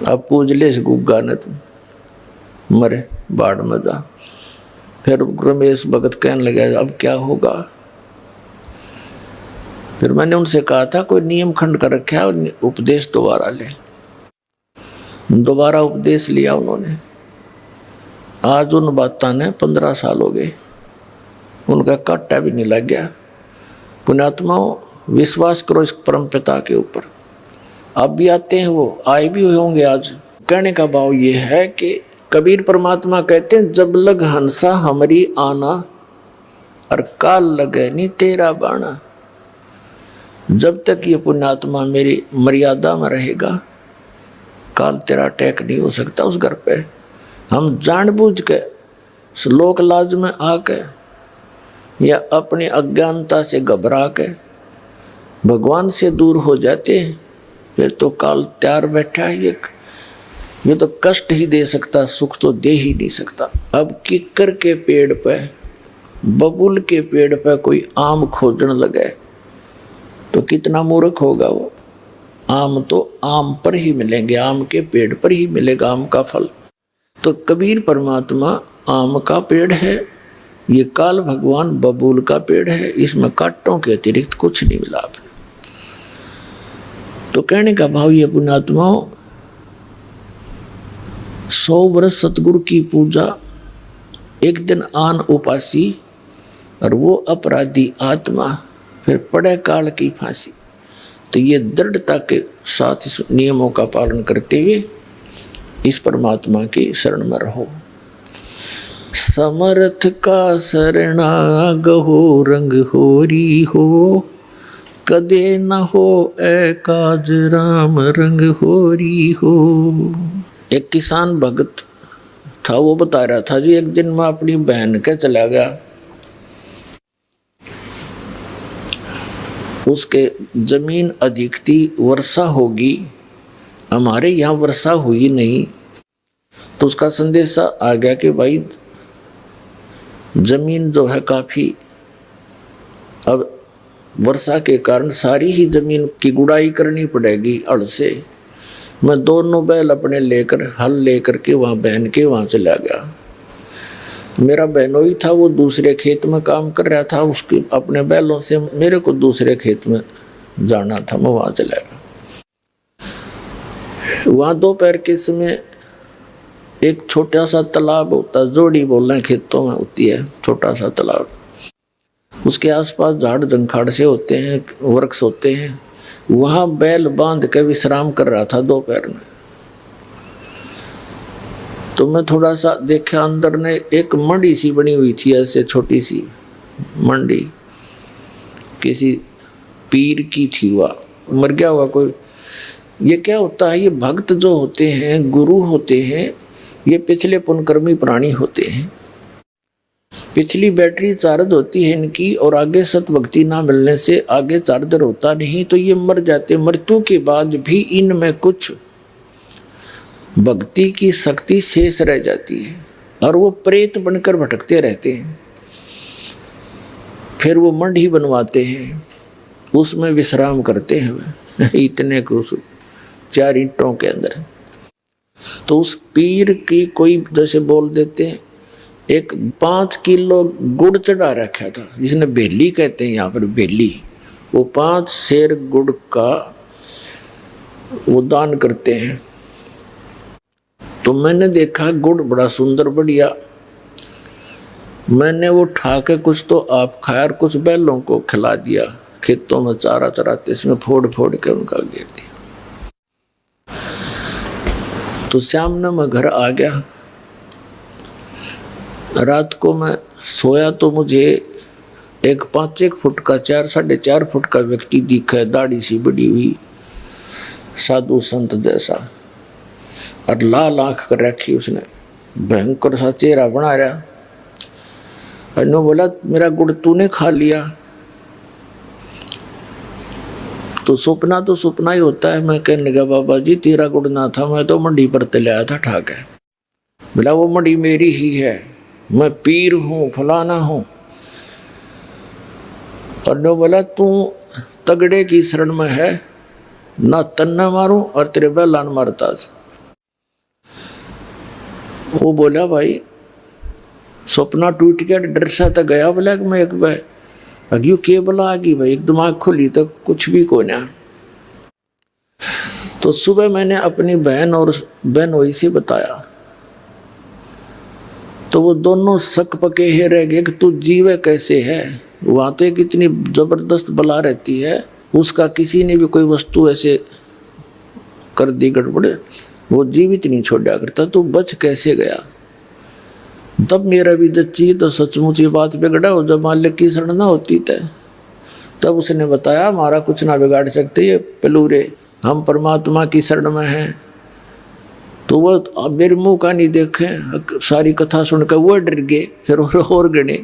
Speaker 1: अब पूज ले इस गुग्गा ने, तुम मरे बाढ़ में जा। फिर रमेश भगत कहने लगा, अब क्या होगा। फिर मैंने उनसे कहा था कोई नियम खंड कर रखा है, उपदेश दोबारा ले। दोबारा उपदेश लिया उन्होंने। आज उन बातों ने 15 साल हो गए, उनका काटा भी नहीं लग गया। पुण्यात्माओं, विश्वास करो इस परम पिता के ऊपर। अब भी आते हैं, वो आए भी होंगे आज। कहने का भाव ये है कि कबीर परमात्मा कहते हैं, जब लग हंसा हमारी आना और काल लगे नी तेरा बाणा। जब तक ये पुण्यात्मा मेरी मर्यादा में रहेगा, काल तेरा अटैक नहीं हो सकता उस घर पे। हम जानबूझ के श्लोक लाज में आके या अपनी अज्ञानता से घबरा के भगवान से दूर हो जाते हैं, फिर तो काल तैयार बैठा है। ये तो कष्ट ही दे सकता, सुख तो दे ही नहीं सकता। अब किक्कर के पेड़ पे, बबूल के पेड़ पे कोई आम खोजने लगे तो कितना मूर्ख होगा वो। आम तो आम पर ही मिलेंगे, आम के पेड़ पर ही मिलेगा आम का फल। तो कबीर परमात्मा आम का पेड़ है, ये काल भगवान बबूल का पेड़ है, इसमें कांटों के अतिरिक्त कुछ नहीं मिला आपने। तो कहने का भाव ये पुण्यात्माओं, 100 वर्ष सतगुरु की पूजा, एक दिन आन उपासी और वो अपराधी आत्मा, फिर पड़े काल की फांसी। तो ये दृढ़ता के साथ इस नियमों का पालन करते हुए इस परमात्मा की शरण में रहो। समर्थ का शरणागहो रंग होरी हो, कदे न हो ए काज राम रंग होरी हो। एक किसान भगत था, वो बता रहा था जी, एक दिन मैं अपनी बहन के चला गया, उसके जमीन अधिक थी, वर्षा होगी, हमारे यहाँ वर्षा हुई नहीं। तो उसका संदेशा आ गया कि भाई जमीन जो है काफ़ी, अब वर्षा के कारण सारी ही जमीन की गुड़ाई करनी पड़ेगी हल से। मैं दोनों बैल अपने लेकर, हल लेकर के वहाँ बहन के वहाँ चला गया। मेरा बहनोई था, वो दूसरे खेत में काम कर रहा था, उसके अपने बैलों से मेरे को दूसरे खेत में जाना था, मैं वहाँ चला गया। वहाँ दोपहर के समय एक छोटा सा तालाब होता, जोड़ी बोल रहे खेतों में होती है छोटा सा तालाब, उसके आसपास झाड़ जंखाड़ से होते हैं, वृक्ष होते हैं। वहाँ बैल बांध के विश्राम कर रहा था दोपहर में। तो मैं थोड़ा सा देखा, अंदर ने एक मंडी सी बनी हुई थी, ऐसे छोटी सी मंडी, किसी पीर की थी, वह मर गया हुआ कोई। ये क्या होता है, ये भक्त जो होते हैं, गुरु होते हैं, ये पिछले पुण्यकर्मी प्राणी होते हैं। पिछली बैटरी चार्ज होती है इनकी, और आगे सत भक्ति ना मिलने से आगे चार्जर होता नहीं, तो ये मर जाते। मृत्यु के बाद भी इनमें कुछ भक्ति की शक्ति शेष रह जाती है और वो प्रेत बनकर भटकते रहते हैं। फिर वो मंडी बनवाते हैं, उसमें विश्राम करते हैं इतने कुछ 4 ईंटों के अंदर। तो उस पीर की कोई जैसे बोल देते हैं, एक 5 किलो गुड़ चढ़ा रखा था, जिसने बेली कहते हैं यहाँ पर, बेली। वो 5 सेर गुड़ का वो दान करते हैं। तो मैंने देखा गुड़ बड़ा सुंदर बढ़िया, मैंने वो उठा के कुछ तो आप खाया और कुछ बैलों को खिला दिया। खेतों में चारा चराते, इसमें फोड़ फोड़ के उनका गिर दिया। तो शाम ने मैं घर आ गया। रात को मैं सोया तो मुझे एक 5-1 फुट का, 4-4.5 फुट का व्यक्ति दिखा, दाढ़ी सी बड़ी हुई, साधु संत जैसा, और लाल आंख कर रखी उसने, भयंकर सा चेहरा बना रहा। और बोला, मेरा गुड़ तूने खा लिया? तो सपना ही होता है। मैं कहने लगा, बाबा जी तेरा गुड़ ना था, मैं तो मंडी पर ले आया था ठाके। बोला, वो मंडी मेरी ही है, मैं पीर हूँ, फलाना हूँ। और नो बोला, तू तगड़े की शरण में है, ना तन्ना मारूं और तेरे बैलान मारता। वो बोला, भाई सपना टूट गया, डर सा तो गया। बोला कि मैं एक बार अग्यू के बोला आ गई भाई, एक दिमाग खुली तो कुछ भी को ना। तो सुबह मैंने अपनी बहन और बहनोई से बताया, तो वो दोनों शक पके ही रह गए कि तू जीवे कैसे है। वहाँ तो एक इतनी जबरदस्त बला रहती है, उसका किसी ने भी कोई वस्तु ऐसे कर दी गड़बड़, वो जीवित नहीं छोड़ा करता, तो बच कैसे गया? तब मेरा भी जच्ची तो सचमुच ये बात बिगड़ा हो, जब मालिक की शरण ना होती तब उसने बताया हमारा कुछ ना बिगाड़ सकते ये पलूरे, हम परमात्मा की शरण में हैं। तो वो अब मेरे मुंह का नहीं देखे, सारी कथा सुनकर वो डर गए, फिर और गणे।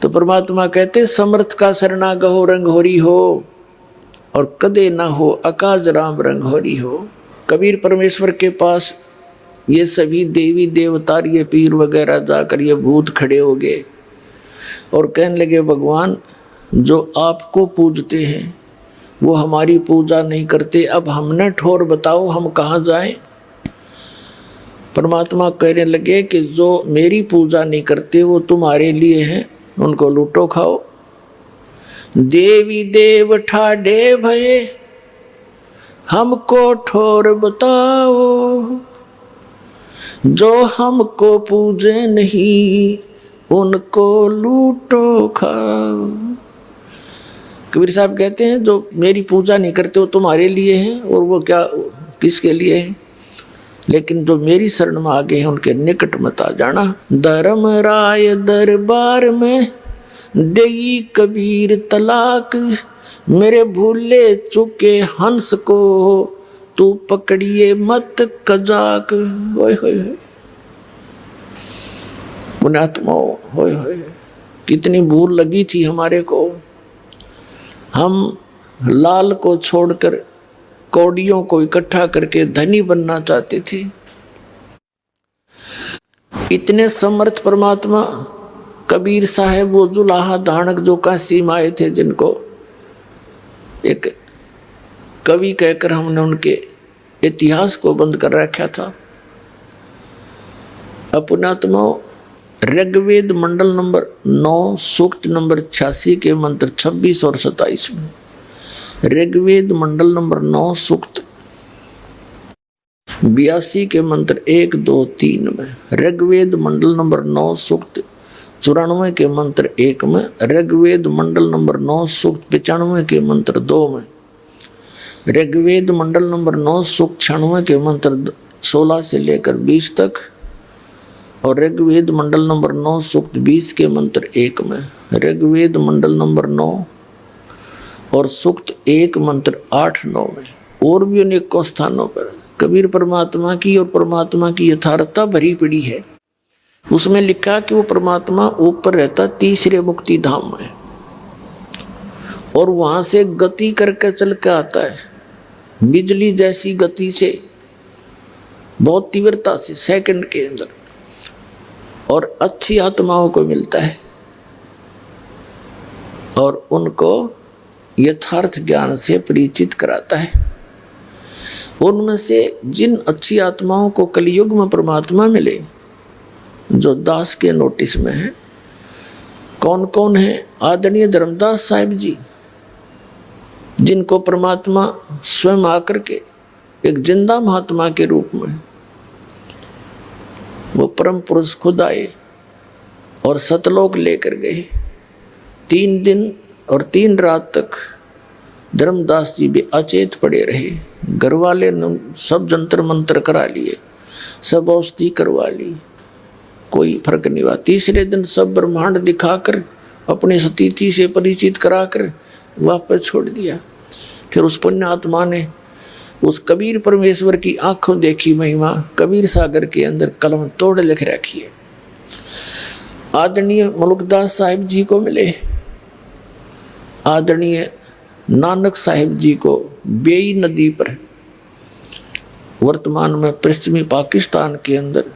Speaker 1: तो परमात्मा कहते समर्थ का शरणा गहो रंग होरी हो, और कदे ना हो अकाज राम रंग होरी हो। कबीर परमेश्वर के पास ये सभी देवी देवता, ये पीर वगैरह जाकर ये भूत खड़े हो गए और कहने लगे भगवान जो आपको पूजते हैं वो हमारी पूजा नहीं करते, अब हमने ठोर बताओ हम कहाँ जाएं। परमात्मा कहने लगे कि जो मेरी पूजा नहीं करते वो तुम्हारे लिए हैं, उनको लूटो खाओ। देवी देव ठाडे भये हमको ठोर बताओ, जो हमको पूजे नहीं उनको लूटो खाओ। कबीर साहब कहते हैं जो मेरी पूजा नहीं करते वो तुम्हारे लिए हैं, और वो क्या किसके लिए है, लेकिन जो मेरी शरण में आ गए हैं उनके निकट मत आ जाना। धर्म राय दरबार में देई कबीर तलाक, मेरे भूले चुके हंस को तू पकड़िए मत कजाक। होय होय पुण्यात्मा, होय होय कितनी भूल लगी थी हमारे को। हम लाल को छोड़कर कौड़ियों को इकट्ठा करके धनी बनना चाहते थे। इतने समर्थ परमात्मा कबीर साहब वो जुलाहा दानक जो काशी में आए थे, जिनको एक कवि कहकर हमने उनके इतिहास को बंद कर रखा था। पुण्यात्मा ऋग्वेद मंडल नंबर 9 सूक्त नंबर 86 के मंत्र 26 और 27 में, ऋग्वेद मंडल नंबर 9 सूक्त 82 के मंत्र 1, 2, 3 में, ऋग्वेद मंडल नंबर 9 सूक्त 94 के मंत्र 1 में, ऋग्वेद मंडल नंबर 9 सूक्त 95 के मंत्र 2 में, ऋग्वेद मंडल नंबर 9 सूक्त 96 के मंत्र 16 से लेकर 20 तक, और ऋग्वेद मंडल नंबर 9 सूक्त 20 के मंत्र 1 में, ऋग्वेद मंडल नंबर 9 और सूक्त 1 मंत्र 8, 9 में, और भी अनेकों स्थानों पर कबीर परमात्मा की और परमात्मा की यथार्थता भरी पड़ी है। उसमें लिखा कि वो परमात्मा ऊपर रहता तीसरे मुक्ति धाम में, और वहां से गति करके चल के आता है, बिजली जैसी गति से, बहुत तीव्रता से, सेकंड के अंदर, और अच्छी आत्माओं को मिलता है और उनको यथार्थ ज्ञान से परिचित कराता है। उनमें से जिन अच्छी आत्माओं को कलयुग में परमात्मा मिले, जो दास के नोटिस में है, कौन कौन है? आदरणीय धर्मदास साहिब जी, जिनको परमात्मा स्वयं आकर के एक जिंदा महात्मा के रूप में, वो परम पुरुष खुद आए और सतलोक लेकर गए। 3 दिन और 3 रात तक धर्मदास जी भी अचेत पड़े रहे। घर वाले ने सब जंतर मंत्र करा लिए, सब औषधि करवा ली, कोई फर्क नहीं हुआ। तीसरे दिन सब ब्रह्मांड दिखाकर अपनी स्थिति से परिचित कराकर वापस छोड़ दिया। फिर उस पुण्य आत्मा ने उस कबीर परमेश्वर की आंखों देखी महिमा कबीर सागर के अंदर कलम तोड़ लिख रखी है। आदरणीय मुल्कदास साहिब जी को मिले, आदरणीय नानक साहिब जी को बेई नदी पर, वर्तमान में पश्चिमी पाकिस्तान के अंदर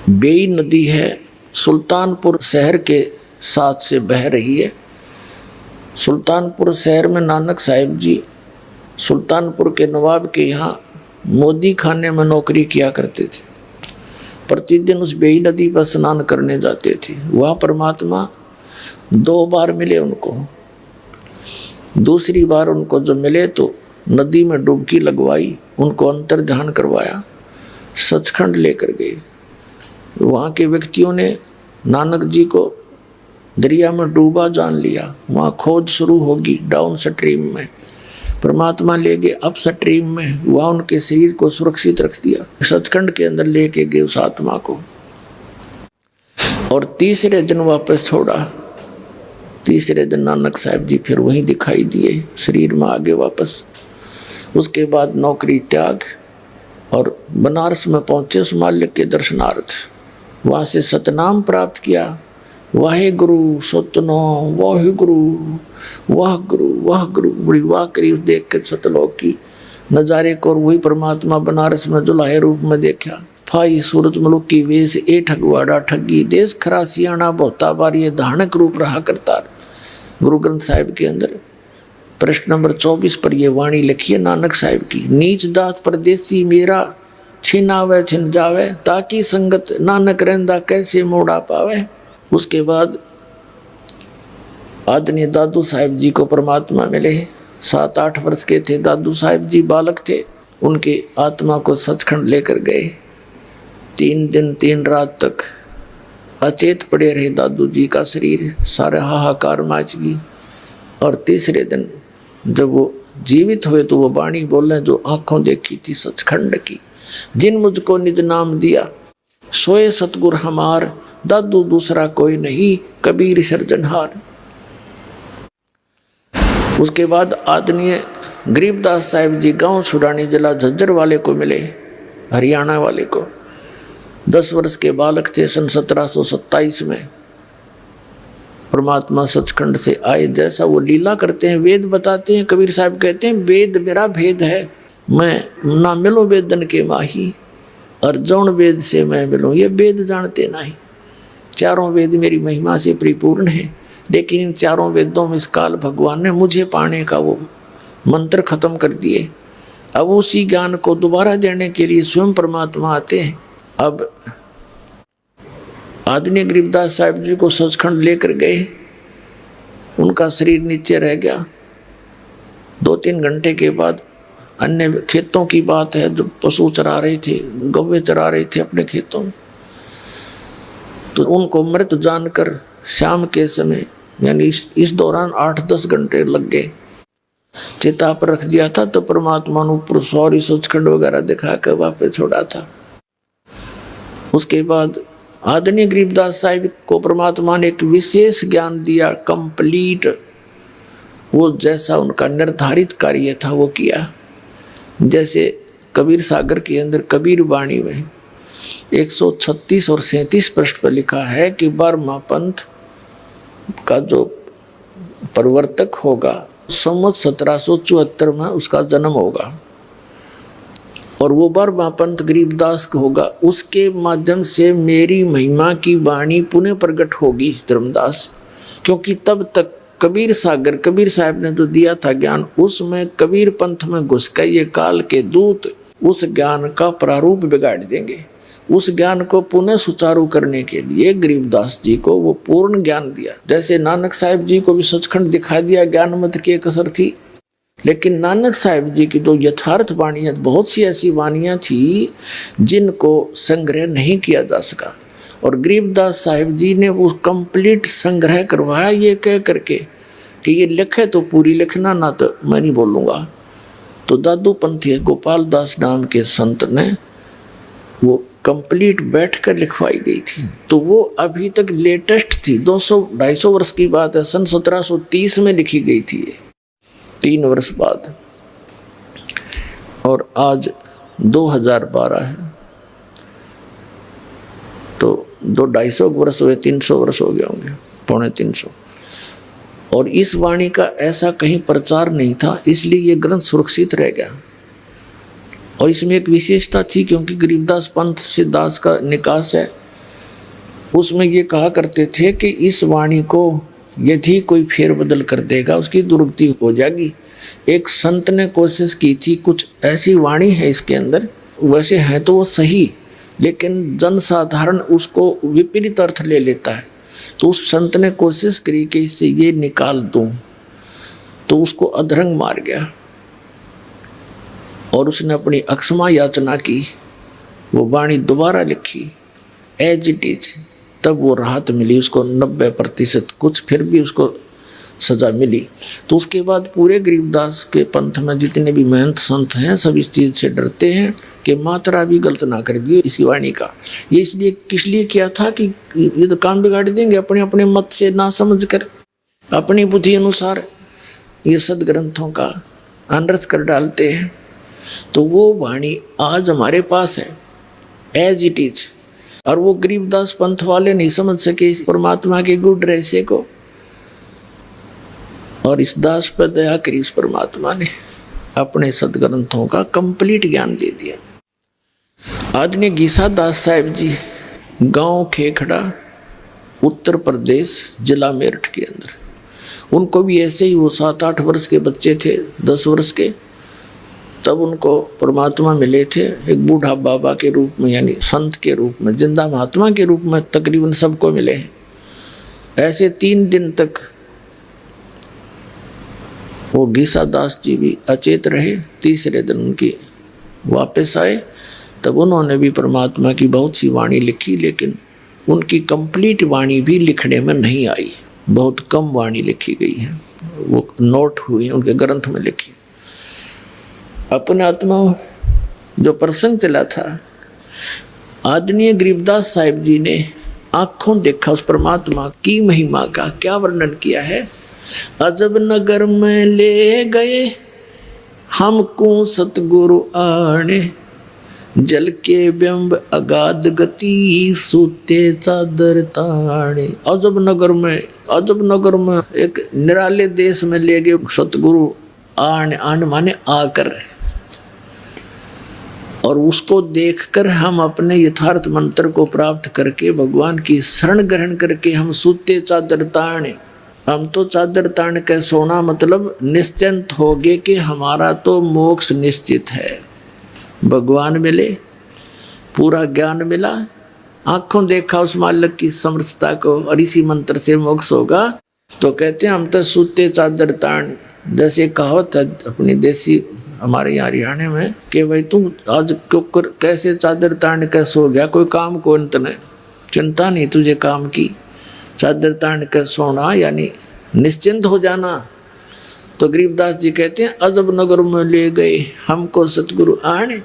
Speaker 1: बेई नदी है, सुल्तानपुर शहर के साथ से बह रही है। सुल्तानपुर शहर में नानक साहिब जी सुल्तानपुर के नवाब के यहाँ मोदी खाने में नौकरी किया करते थे। प्रतिदिन उस बेई नदी पर स्नान करने जाते थे। वहाँ परमात्मा 2 बार मिले उनको। दूसरी बार उनको जो मिले तो नदी में डुबकी लगवाई, उनको अंतर ध्यान करवाया, सचखंड लेकर गए। वहाँ के व्यक्तियों ने नानक जी को दरिया में डूबा जान लिया। वहाँ खोज शुरू होगी डाउन स्ट्रीम में। परमात्मा ले गए अप स्ट्रीम में, वह उनके शरीर को सुरक्षित रख दिया, सचखंड के अंदर लेके गए उस आत्मा को। और तीसरे दिन वापस छोड़ा। तीसरे दिन नानक साहब जी फिर वहीं दिखाई दिए, शरीर में आगे वापस। उसके बाद नौकरी त्याग और बनारस में पहुंचे उस मालिक के दर्शनार्थ। वहाँ से सतनाम प्राप्त किया, वाहे गुरु सतनो वाहे गुरु, वाह गुरु वाह गुरु। बड़ी वाह करीब देख कर सतलोक की नज़ारे को, और वही परमात्मा बनारस में जुलाहे रूप में देखा। फाई सूरत मुलुक की वेश ए ठगवाड़ा ठगी, देश खरा सियाणा बहुता बार, ये धानक रूप रहा करतार। गुरु ग्रंथ साहिब के अंदर प्रश्न नंबर 24 पर यह वाणी लिखी है नानक साहिब की। नीच दात परदेसी मेरा, छिनावे छिन जावे, ताकि संगत नानक रहंदा कैसे मोड़ा पावे। उसके बाद आदरणीय दादू साहिब जी को परमात्मा मिले। 7-8 वर्ष के थे दादू साहिब जी, बालक थे। उनके आत्मा को सचखंड लेकर गए। 3 दिन 3 रात तक अचेत पड़े रहे दादू जी का शरीर, सारे हाहाकार मच गई। और तीसरे दिन जब वो जीवित हुए तो वो वाणी बोले जो आंखों देखी थी सचखंड की। जिन मुझको निज नाम दिया, सोए सतगुर हमार, दादू दूसरा कोई नहीं, कबीर सिरजनहार। उसके बाद आदरणीय गरीबदास साहिब जी गांव छुड़ानी जिला झज्जर वाले को मिले, हरियाणा वाले को। 10 वर्ष के बालक थे। सन 1727 में परमात्मा सचखंड से आए। जैसा वो लीला करते हैं, वेद बताते हैं। कबीर साहब कहते हैं वेद मेरा भेद है, मैं ना मिलूं वेदन के माही, और जौन वेद से मैं मिलूं ये वेद जानते नहीं। चारों वेद मेरी महिमा से परिपूर्ण है, लेकिन इन चारों वेदों में इस काल भगवान ने मुझे पाने का वो मंत्र खत्म कर दिए। अब उसी ज्ञान को दोबारा देने के लिए स्वयं परमात्मा आते हैं। अब आदरणीय गरीबदास साहिब जी को सचखंड लेकर गए। उनका शरीर नीचे रह गया। 2-3 घंटे के बाद, अन्य खेतों की बात है, जो पशु चरा रहे थे, गौवे चरा रहे थे अपने खेतों में, तो उनको मृत जानकर शाम के समय यानी इस दौरान 8-10 घंटे लग गए। चिता पर रख दिया था तो परमात्मा ने ऊपर सौरी सचखंड वगैरह दिखा कर वापस छोड़ा था। उसके बाद आदरणीय गरीबदास साहिब को परमात्मा ने एक विशेष ज्ञान दिया, कंप्लीट। वो जैसा उनका निर्धारित कार्य था वो किया। जैसे कबीर सागर के अंदर कबीर वाणी में 136 और 37 पृष्ठ पर लिखा है कि बर्मा पंथ का जो प्रवर्तक होगा, संवत 1774 में उसका जन्म होगा, और वो बर्मा पंथ गरीबदास होगा। उसके माध्यम से मेरी महिमा की वाणी पुनः प्रकट होगी धर्मदास। क्योंकि तब तक कबीर सागर, कबीर साहब ने जो दिया था ज्ञान, उसमें कबीर पंथ में घुस कर ये काल के दूत उस ज्ञान का प्रारूप बिगाड़ देंगे। उस ज्ञान को पुनः सुचारू करने के लिए गरीबदास जी को वो पूर्ण ज्ञान दिया। जैसे नानक साहिब जी को भी सचखंड दिखा दिया, ज्ञान मत की कसर थी, लेकिन नानक साहिब जी की जो यथार्थ वाणियाँ, बहुत सी ऐसी वाणियाँ थी जिनको संग्रह नहीं किया जा सका, और गरीबदास साहिब जी ने वो कंप्लीट संग्रह करवाया, ये कह करके कि ये लिखे तो पूरी लिखना, ना तो मैं नहीं बोलूँगा। तो दादू पंथी गोपाल दास नाम के संत ने वो कंप्लीट बैठकर लिखवाई गई थी। तो वो अभी तक लेटेस्ट थी, 200-250 वर्ष की बात है। सन 1730 में लिखी गई थी ये, 3 वर्ष बाद, और आज 2012 है, तो 250 वर्ष हुए, 300 वर्ष हो गए होंगे, 250। और इस वाणी का ऐसा कहीं प्रचार नहीं था, इसलिए ये ग्रंथ सुरक्षित रह गया। और इसमें एक विशेषता थी, क्योंकि गरीबदास पंथ से दास का निकास है, उसमें ये कहा करते थे कि इस वाणी को यदि कोई फेरबदल कर देगा उसकी दुर्गति हो जाएगी। एक संत ने कोशिश की थी, कुछ ऐसी वाणी है इसके अंदर, वैसे है तो वो सही, लेकिन जनसाधारण उसको विपरीत अर्थ ले लेता है। तो उस संत ने कोशिश करी कि इससे ये निकाल दूं, तो उसको अधरंग मार गया, और उसने अपनी अक्षमा याचना की, वो वाणी दोबारा लिखी एज इट इज। तब वो राहत मिली उसको 90%, कुछ फिर भी उसको सजा मिली। तो उसके बाद पूरे गरीबदास के पंथ में जितने भी महंत संत हैं सब इस चीज़ से डरते हैं कि मात्रा भी गलत ना कर दियो इसी वाणी का। ये इसलिए किस लिए किया था कि ये तो काम बिगाड़ देंगे, अपने अपने मत से ना समझ कर अपनी बुद्धि अनुसार ये सदग्रंथों का अनर्थ कर डालते हैं। तो वो वाणी आज हमारे पास है एज इट इज, और वो गरीबदास पंथ वाले नहीं समझ सके इस परमात्मा के गुण रहस्य को, और इस दास पर दया करी इस परमात्मा ने अपने सदग्रंथों का कंप्लीट ज्ञान दे दिया। आदरणीय गीसा दास साहिब जी गांव खेखड़ा उत्तर प्रदेश जिला मेरठ के अंदर, उनको भी ऐसे ही वो 7-8 वर्ष के बच्चे थे, 10 वर्ष के, तब उनको परमात्मा मिले थे एक बूढ़ा बाबा के रूप में, यानी संत के रूप में, जिंदा महात्मा के रूप में तकरीबन सबको मिले हैं। ऐसे 3 दिन तक वो गीसा दास जी भी अचेत रहे। तीसरे दिन उनकी वापस आए, तब उन्होंने भी परमात्मा की बहुत सी वाणी लिखी, लेकिन उनकी कंप्लीट वाणी भी लिखने में नहीं आई, बहुत कम वाणी लिखी गई है, वो नोट हुई उनके ग्रंथ में लिखी। अपने आत्मा जो प्रसंग चला था, आदरणीय गरीबदास साहिब जी ने आंखों देखा उस परमात्मा की महिमा का क्या वर्णन किया है। अजब नगर में ले गए हमको सतगुरु आने, जल के बिंब अगाध गति सूते चादर ताने। अजब नगर में एक निराले देश में ले गए सतगुरु आने माने आकर, और उसको देखकर हम अपने यथार्थ मंत्र को प्राप्त करके भगवान की शरण ग्रहण करके हम सूते चादर ताने। हम तो चादर तान के सोना, मतलब निश्चिंत हो गए कि हमारा तो मोक्ष निश्चित है, भगवान मिले, पूरा ज्ञान मिला, आंखों देखा उस मालिक की समर्थता को, और इसी मंत्र से मोक्ष होगा। तो कहते हैं हम तो सूते चादर तान, जैसे कहावत है अपनी देसी हमारे यहाँ हरियाणा में कि भाई तू आज क्यों कैसे चादर तान के सो गया, कोई काम को अंत नहीं, चिंता नहीं तुझे काम की, चादर तान कर सोना यानी निश्चिंत हो जाना। तो गरीबदास जी कहते हैं अजब नगर में ले गए हमको सतगुरु आने,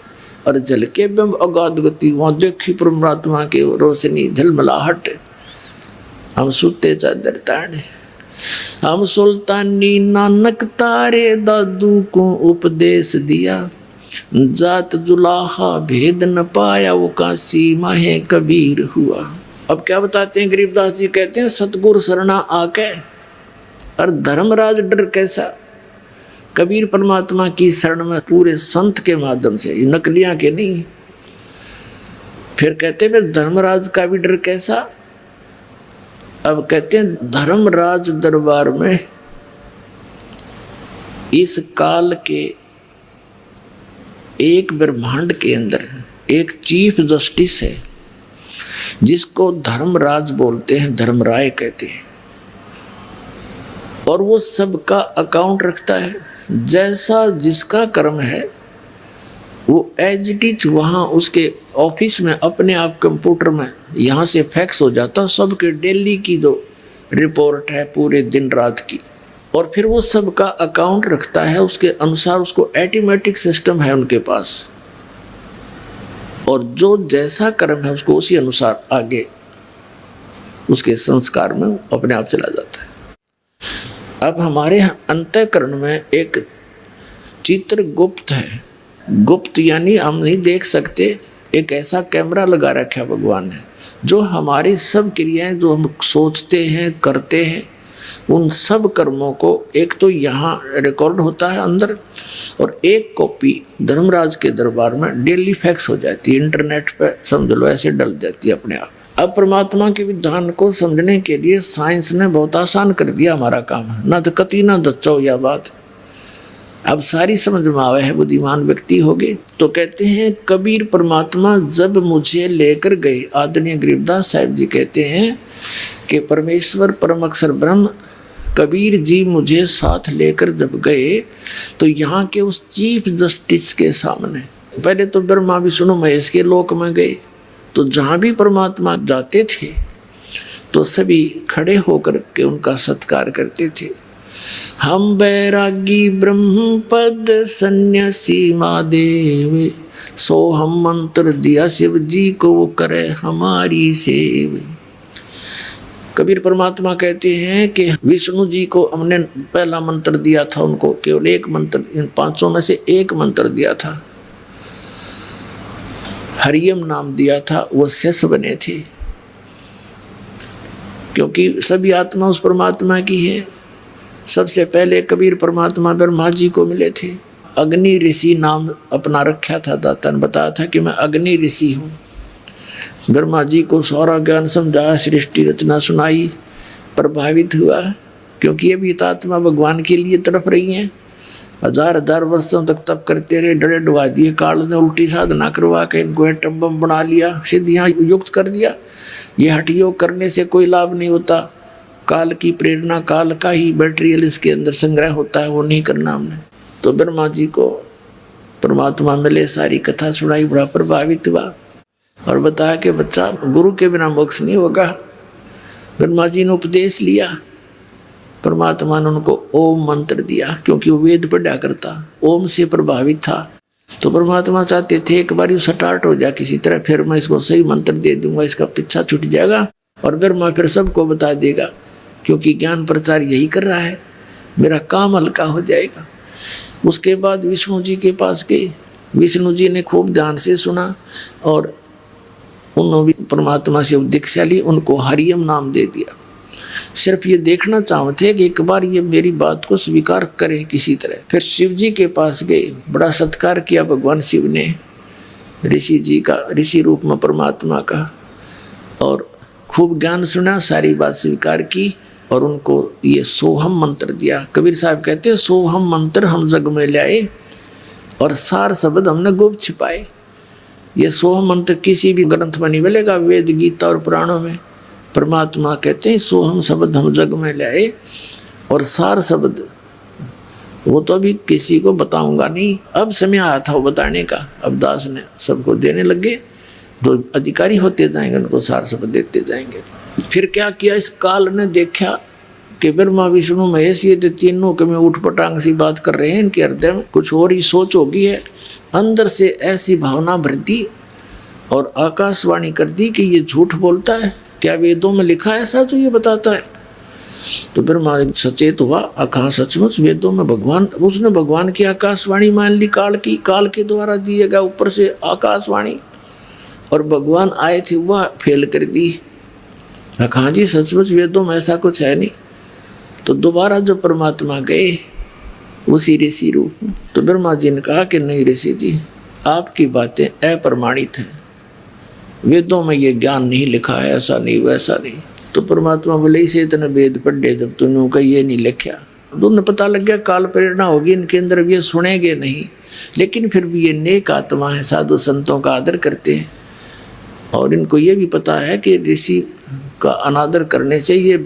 Speaker 1: और जल के बिंब अगाध गति, वहाँ देखी परमात्मा की रोशनी झलमलाहट, हम सूते चादर ताने। हम सुल्तानी नानक तारे दादू को उपदेश दिया, जात जुलाहा भेद न पाया वो काशी माहे कबीर हुआ। अब क्या बताते हैं गरीबदास जी, कहते हैं सतगुरु शरणा आके और धर्मराज डर कैसा। कबीर परमात्मा की शरण में पूरे संत के माध्यम से, नकलियां के नहीं। फिर कहते हैं धर्मराज का भी डर कैसा। अब कहते हैं धर्मराज दरबार में इस काल के एक ब्रह्मांड के अंदर एक चीफ जस्टिस है जिसको धर्मराज बोलते हैं, धर्मराय कहते हैं, और वो सबका अकाउंट रखता है। जैसा जिसका कर्म है वो एज इट इज वहाँ उसके ऑफिस में अपने आप कंप्यूटर में यहाँ से फैक्स हो जाता सबके डेली की जो रिपोर्ट है पूरे दिन रात की, और फिर वो सबका अकाउंट रखता है, उसके अनुसार उसको ऑटोमेटिक सिस्टम है उनके पास, और जो जैसा कर्म है उसको उसी अनुसार आगे उसके संस्कार में अपने आप चला जाता है। अब हमारे अंतःकरण में एक चित्र गुप्त है, गुप्त यानी हम नहीं देख सकते, एक ऐसा कैमरा लगा रखा है भगवान ने जो हमारी सब क्रियाएं जो हम सोचते हैं करते हैं उन सब कर्मों को एक तो यहाँ रिकॉर्ड होता है अंदर, और एक कॉपी धर्मराज के दरबार में डेली फैक्स हो जाती है, इंटरनेट पे समझ लो ऐसे डल जाती है अपने आप। अब परमात्मा के विधान को समझने के लिए साइंस ने बहुत आसान कर दिया हमारा काम, ना तो कति ना दच्चो या बात, अब सारी समझ में आवे है, बुद्धिमान व्यक्ति हो गए। तो कहते हैं कबीर परमात्मा जब मुझे लेकर गए, आदरणीय गरीबदास साहिब जी कहते हैं कि परमेश्वर परम अक्षर ब्रह्म कबीर जी मुझे साथ लेकर जब गए तो यहाँ के उस चीफ जस्टिस के सामने, पहले तो ब्रह्मा विष्णु महेश के लोक में गए, तो जहाँ भी परमात्मा जाते थे तो सभी खड़े होकर के उनका सत्कार करते थे। हम बैरागी ब्रह्म पद सन्यासी महादेव, सो हम मंत्र दिया शिव जी को, वो करे हमारी सेव। कबीर परमात्मा कहते हैं कि विष्णु जी को हमने पहला मंत्र दिया था, उनको केवल एक मंत्र, इन 500 में से एक मंत्र दिया था, हरियम नाम दिया था, वो शिष्य बने थे। क्योंकि सभी आत्मा उस परमात्मा की है। सबसे पहले कबीर परमात्मा ब्रह्मा जी को मिले थे। अग्नि ऋषि नाम अपना रखा था, दाता ने बताया था कि मैं अग्नि ऋषि हूँ। ब्रह्मा जी को सारा ज्ञान समझाया, सृष्टि रचना सुनाई, प्रभावित हुआ। क्योंकि ये भी आत्मा भगवान के लिए तड़प रही हैं। हजार हजार वर्षों तक तप करते रहे, डरे डुबा दिए, काल ने उल्टी साधना करवा के इनको एटम बम बना लिया, सिद्धियाँ युक्त कर दिया। ये हठ योग करने से कोई लाभ नहीं होता। काल की प्रेरणा, काल का ही मटेरियल इसके अंदर संग्रह होता है, वो नहीं करना हमने। तो ब्रह्मा जी को परमात्मा मिले, सारी कथा सुनाई, बड़ा प्रभावित हुआ और बताया कि बच्चा, गुरु के बिना मोक्ष नहीं होगा। ब्रह्मा जी ने उपदेश लिया, परमात्मा ने उनको ओम मंत्र दिया, क्योंकि वो वेद पढ़ा करता, ओम से प्रभावित था। तो परमात्मा चाहते थे एक बार स्टार्ट हो जाए किसी तरह, फिर मैं इसको सही मंत्र दे दूंगा, इसका पीछा छूट जाएगा और ब्रह्मा फिर सबको बता देगा, क्योंकि ज्ञान प्रचार यही कर रहा है, मेरा काम हल्का हो जाएगा। उसके बाद विष्णु जी के पास गए। विष्णु जी ने खूब ध्यान से सुना और उन्होंने भी परमात्मा से दीक्षा ली, उनको हरियम नाम दे दिया। सिर्फ ये देखना चाहते कि एक बार ये मेरी बात को स्वीकार करें किसी तरह। फिर शिव जी के पास गए, बड़ा सत्कार किया भगवान शिव ने ऋषि जी का, ऋषि रूप में परमात्मा का, और खूब ज्ञान सुना, सारी बात स्वीकार की और उनको ये सोहम मंत्र दिया। कबीर साहब कहते हैं, सोहम मंत्र हम जग में लाए और सार शब्द हमने गुप्त छिपाए। ये सोहम मंत्र किसी भी ग्रंथ में नहीं मिलेगा, वेद गीता और पुराणों में। परमात्मा कहते हैं सोहम शब्द हम जग में लाए और सार शब्द वो तो अभी किसी को बताऊंगा नहीं, अब समय आया था वो बताने का, अब दास ने सबको देने लगे, तो अधिकारी होते जाएंगे उनको सार शब्द देते जाएंगे। फिर क्या किया, इस काल ने देखा कि ब्रह्मा विष्णु महेश ये तीनों के में उठ पटांग सी बात कर रहे हैं, इनके हृदय में कुछ और ही सोच होगी है। अंदर से ऐसी भावना भर दी और आकाशवाणी कर दी कि ये झूठ बोलता है, क्या वेदों में लिखा है ऐसा जो ये बताता है? तो ब्रह्मा सचेत हुआ, कहा सचमुच वेदों में भगवान, उसने भगवान की आकाशवाणी मान ली, काल की, काल के द्वारा दिएगा ऊपर से आकाशवाणी, और भगवान आए थे वह फेल कर दी। कहा जी सचमुच वेदों में ऐसा कुछ है नहीं। तो दोबारा जो परमात्मा गए उसी ऋषि रूप में, तो ब्रह्मा जी ने कहा कि नहीं ऋषि जी, आपकी बातें अप्रमाणित हैं, वेदों में ये ज्ञान नहीं लिखा है, ऐसा नहीं वैसा नहीं। तो परमात्मा बोले इसे इतने वेद पढ़े जब तूने का ये नहीं लिखा, तुमने पता लग गया काल प्रेरणा होगी इनके अंदर, ये सुनेंगे नहीं, लेकिन फिर भी ये नेक आत्मा है, साधु संतों का आदर करते हैं और इनको ये भी पता है कि ऋषि का अनादर करने से ये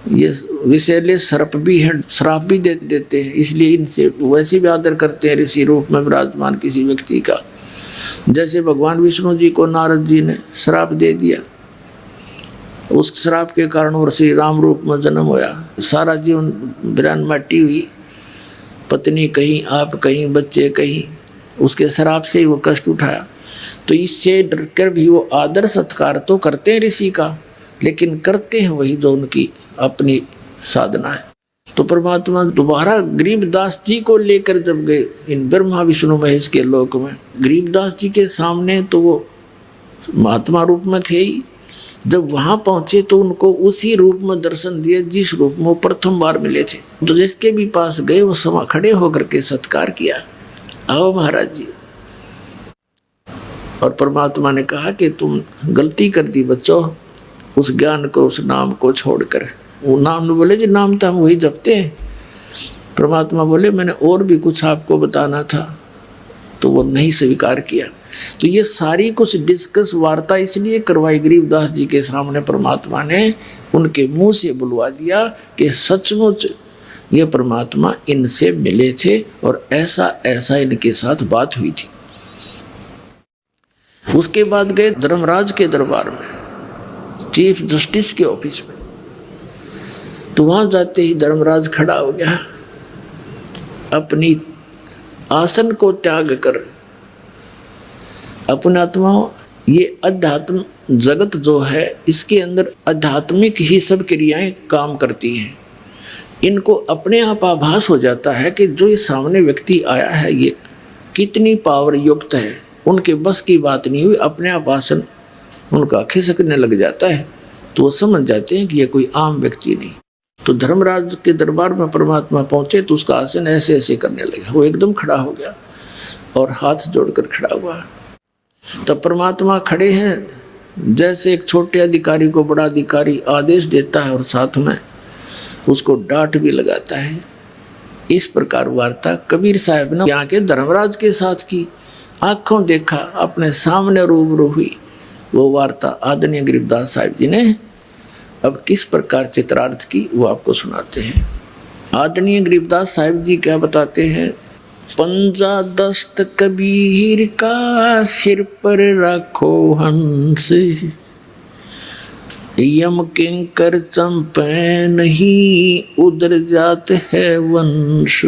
Speaker 1: विषैले सर्प भी हैं, श्राप भी देते हैं, इसलिए इनसे वैसे भी आदर करते हैं ऋषि रूप में विराजमान किसी व्यक्ति का। जैसे भगवान विष्णु जी को नारद जी ने श्राप दे दिया, उस श्राप के कारण और श्री राम रूप में जन्म होया, सारा जीवन बिरान माटी हुई, पत्नी कहीं, आप कहीं, बच्चे कहीं, उसके श्राप से ही वो कष्ट उठाया। तो इससे डरकर भी वो आदर सत्कार तो करते हैं ऋषि का, लेकिन करते हैं वही जो उनकी अपनी साधना है। तो परमात्मा दोबारा गरीबदास जी को लेकर जब गए इन ब्रह्मा विष्णु महेश के लोक में, गरीबदास जी के सामने तो वो महात्मा रूप में थे ही, जब वहाँ पहुँचे तो उनको उसी रूप में दर्शन दिए जिस रूप में वो प्रथम बार मिले थे। तो जिसके भी पास गए वो समा खड़े होकर के सत्कार किया, आओ महाराज जी। और परमात्मा ने कहा कि तुम गलती कर दी बच्चों, उस ज्ञान को, उस नाम को छोड़कर। वो नाम ने बोले जी नाम तो हम वही जपते हैं। परमात्मा बोले मैंने और भी कुछ आपको बताना था, तो वो नहीं स्वीकार किया। तो ये सारी कुछ डिस्कस वार्ता इसलिए करवाई गरीबदास जी के सामने, परमात्मा ने उनके मुंह से बुलवा दिया कि सचमुच ये परमात्मा इनसे मिले थे और ऐसा ऐसा इनके साथ बात हुई थी। उसके बाद गए धर्मराज के दरबार में, चीफ जस्टिस के ऑफिस में। तो वहां जाते ही धर्मराज खड़ा हो गया, अपनी आसन को त्याग कर। अपने आत्माओं, ये अध्यात्म जगत जो है, इसके अंदर आध्यात्मिक ही सब क्रियाएं काम करती हैं। इनको अपने आप आभास हो जाता है कि जो ये सामने व्यक्ति आया है ये कितनी पावर युक्त है, उनके बस की बात नहीं हुई, अपने आप आसन उनका खिसकने लग जाता है। तो वो समझ जाते हैं कि ये कोई आम व्यक्ति नहीं। तो धर्मराज के दरबार में परमात्मा पहुंचे तो उसका आसन ऐसे ऐसे करने लगा। वो एकदम खड़ा हो गया और हाथ जोड़कर खड़ा हुआ। तब परमात्मा खड़े हैं, जैसे एक छोटे अधिकारी को बड़ा अधिकारी आदेश देता है और साथ में उसको डांट भी लगाता है। इस प्रकार वार्ता कबीर साहब ने यहाँ के धर्मराज के साथ की। आंखों देखा, अपने सामने रूबरू हुई वो वार्ता आदरणीय गरीबदास साहिब जी ने अब किस प्रकार चित्रार्थ की वो आपको सुनाते हैं। आदरणीय गरीबदास साहिब जी क्या बताते हैं? पंजा दस्त कबीर का सिर पर रखो हंस, यम किंकर चंपे नहीं उधर जात है वंश।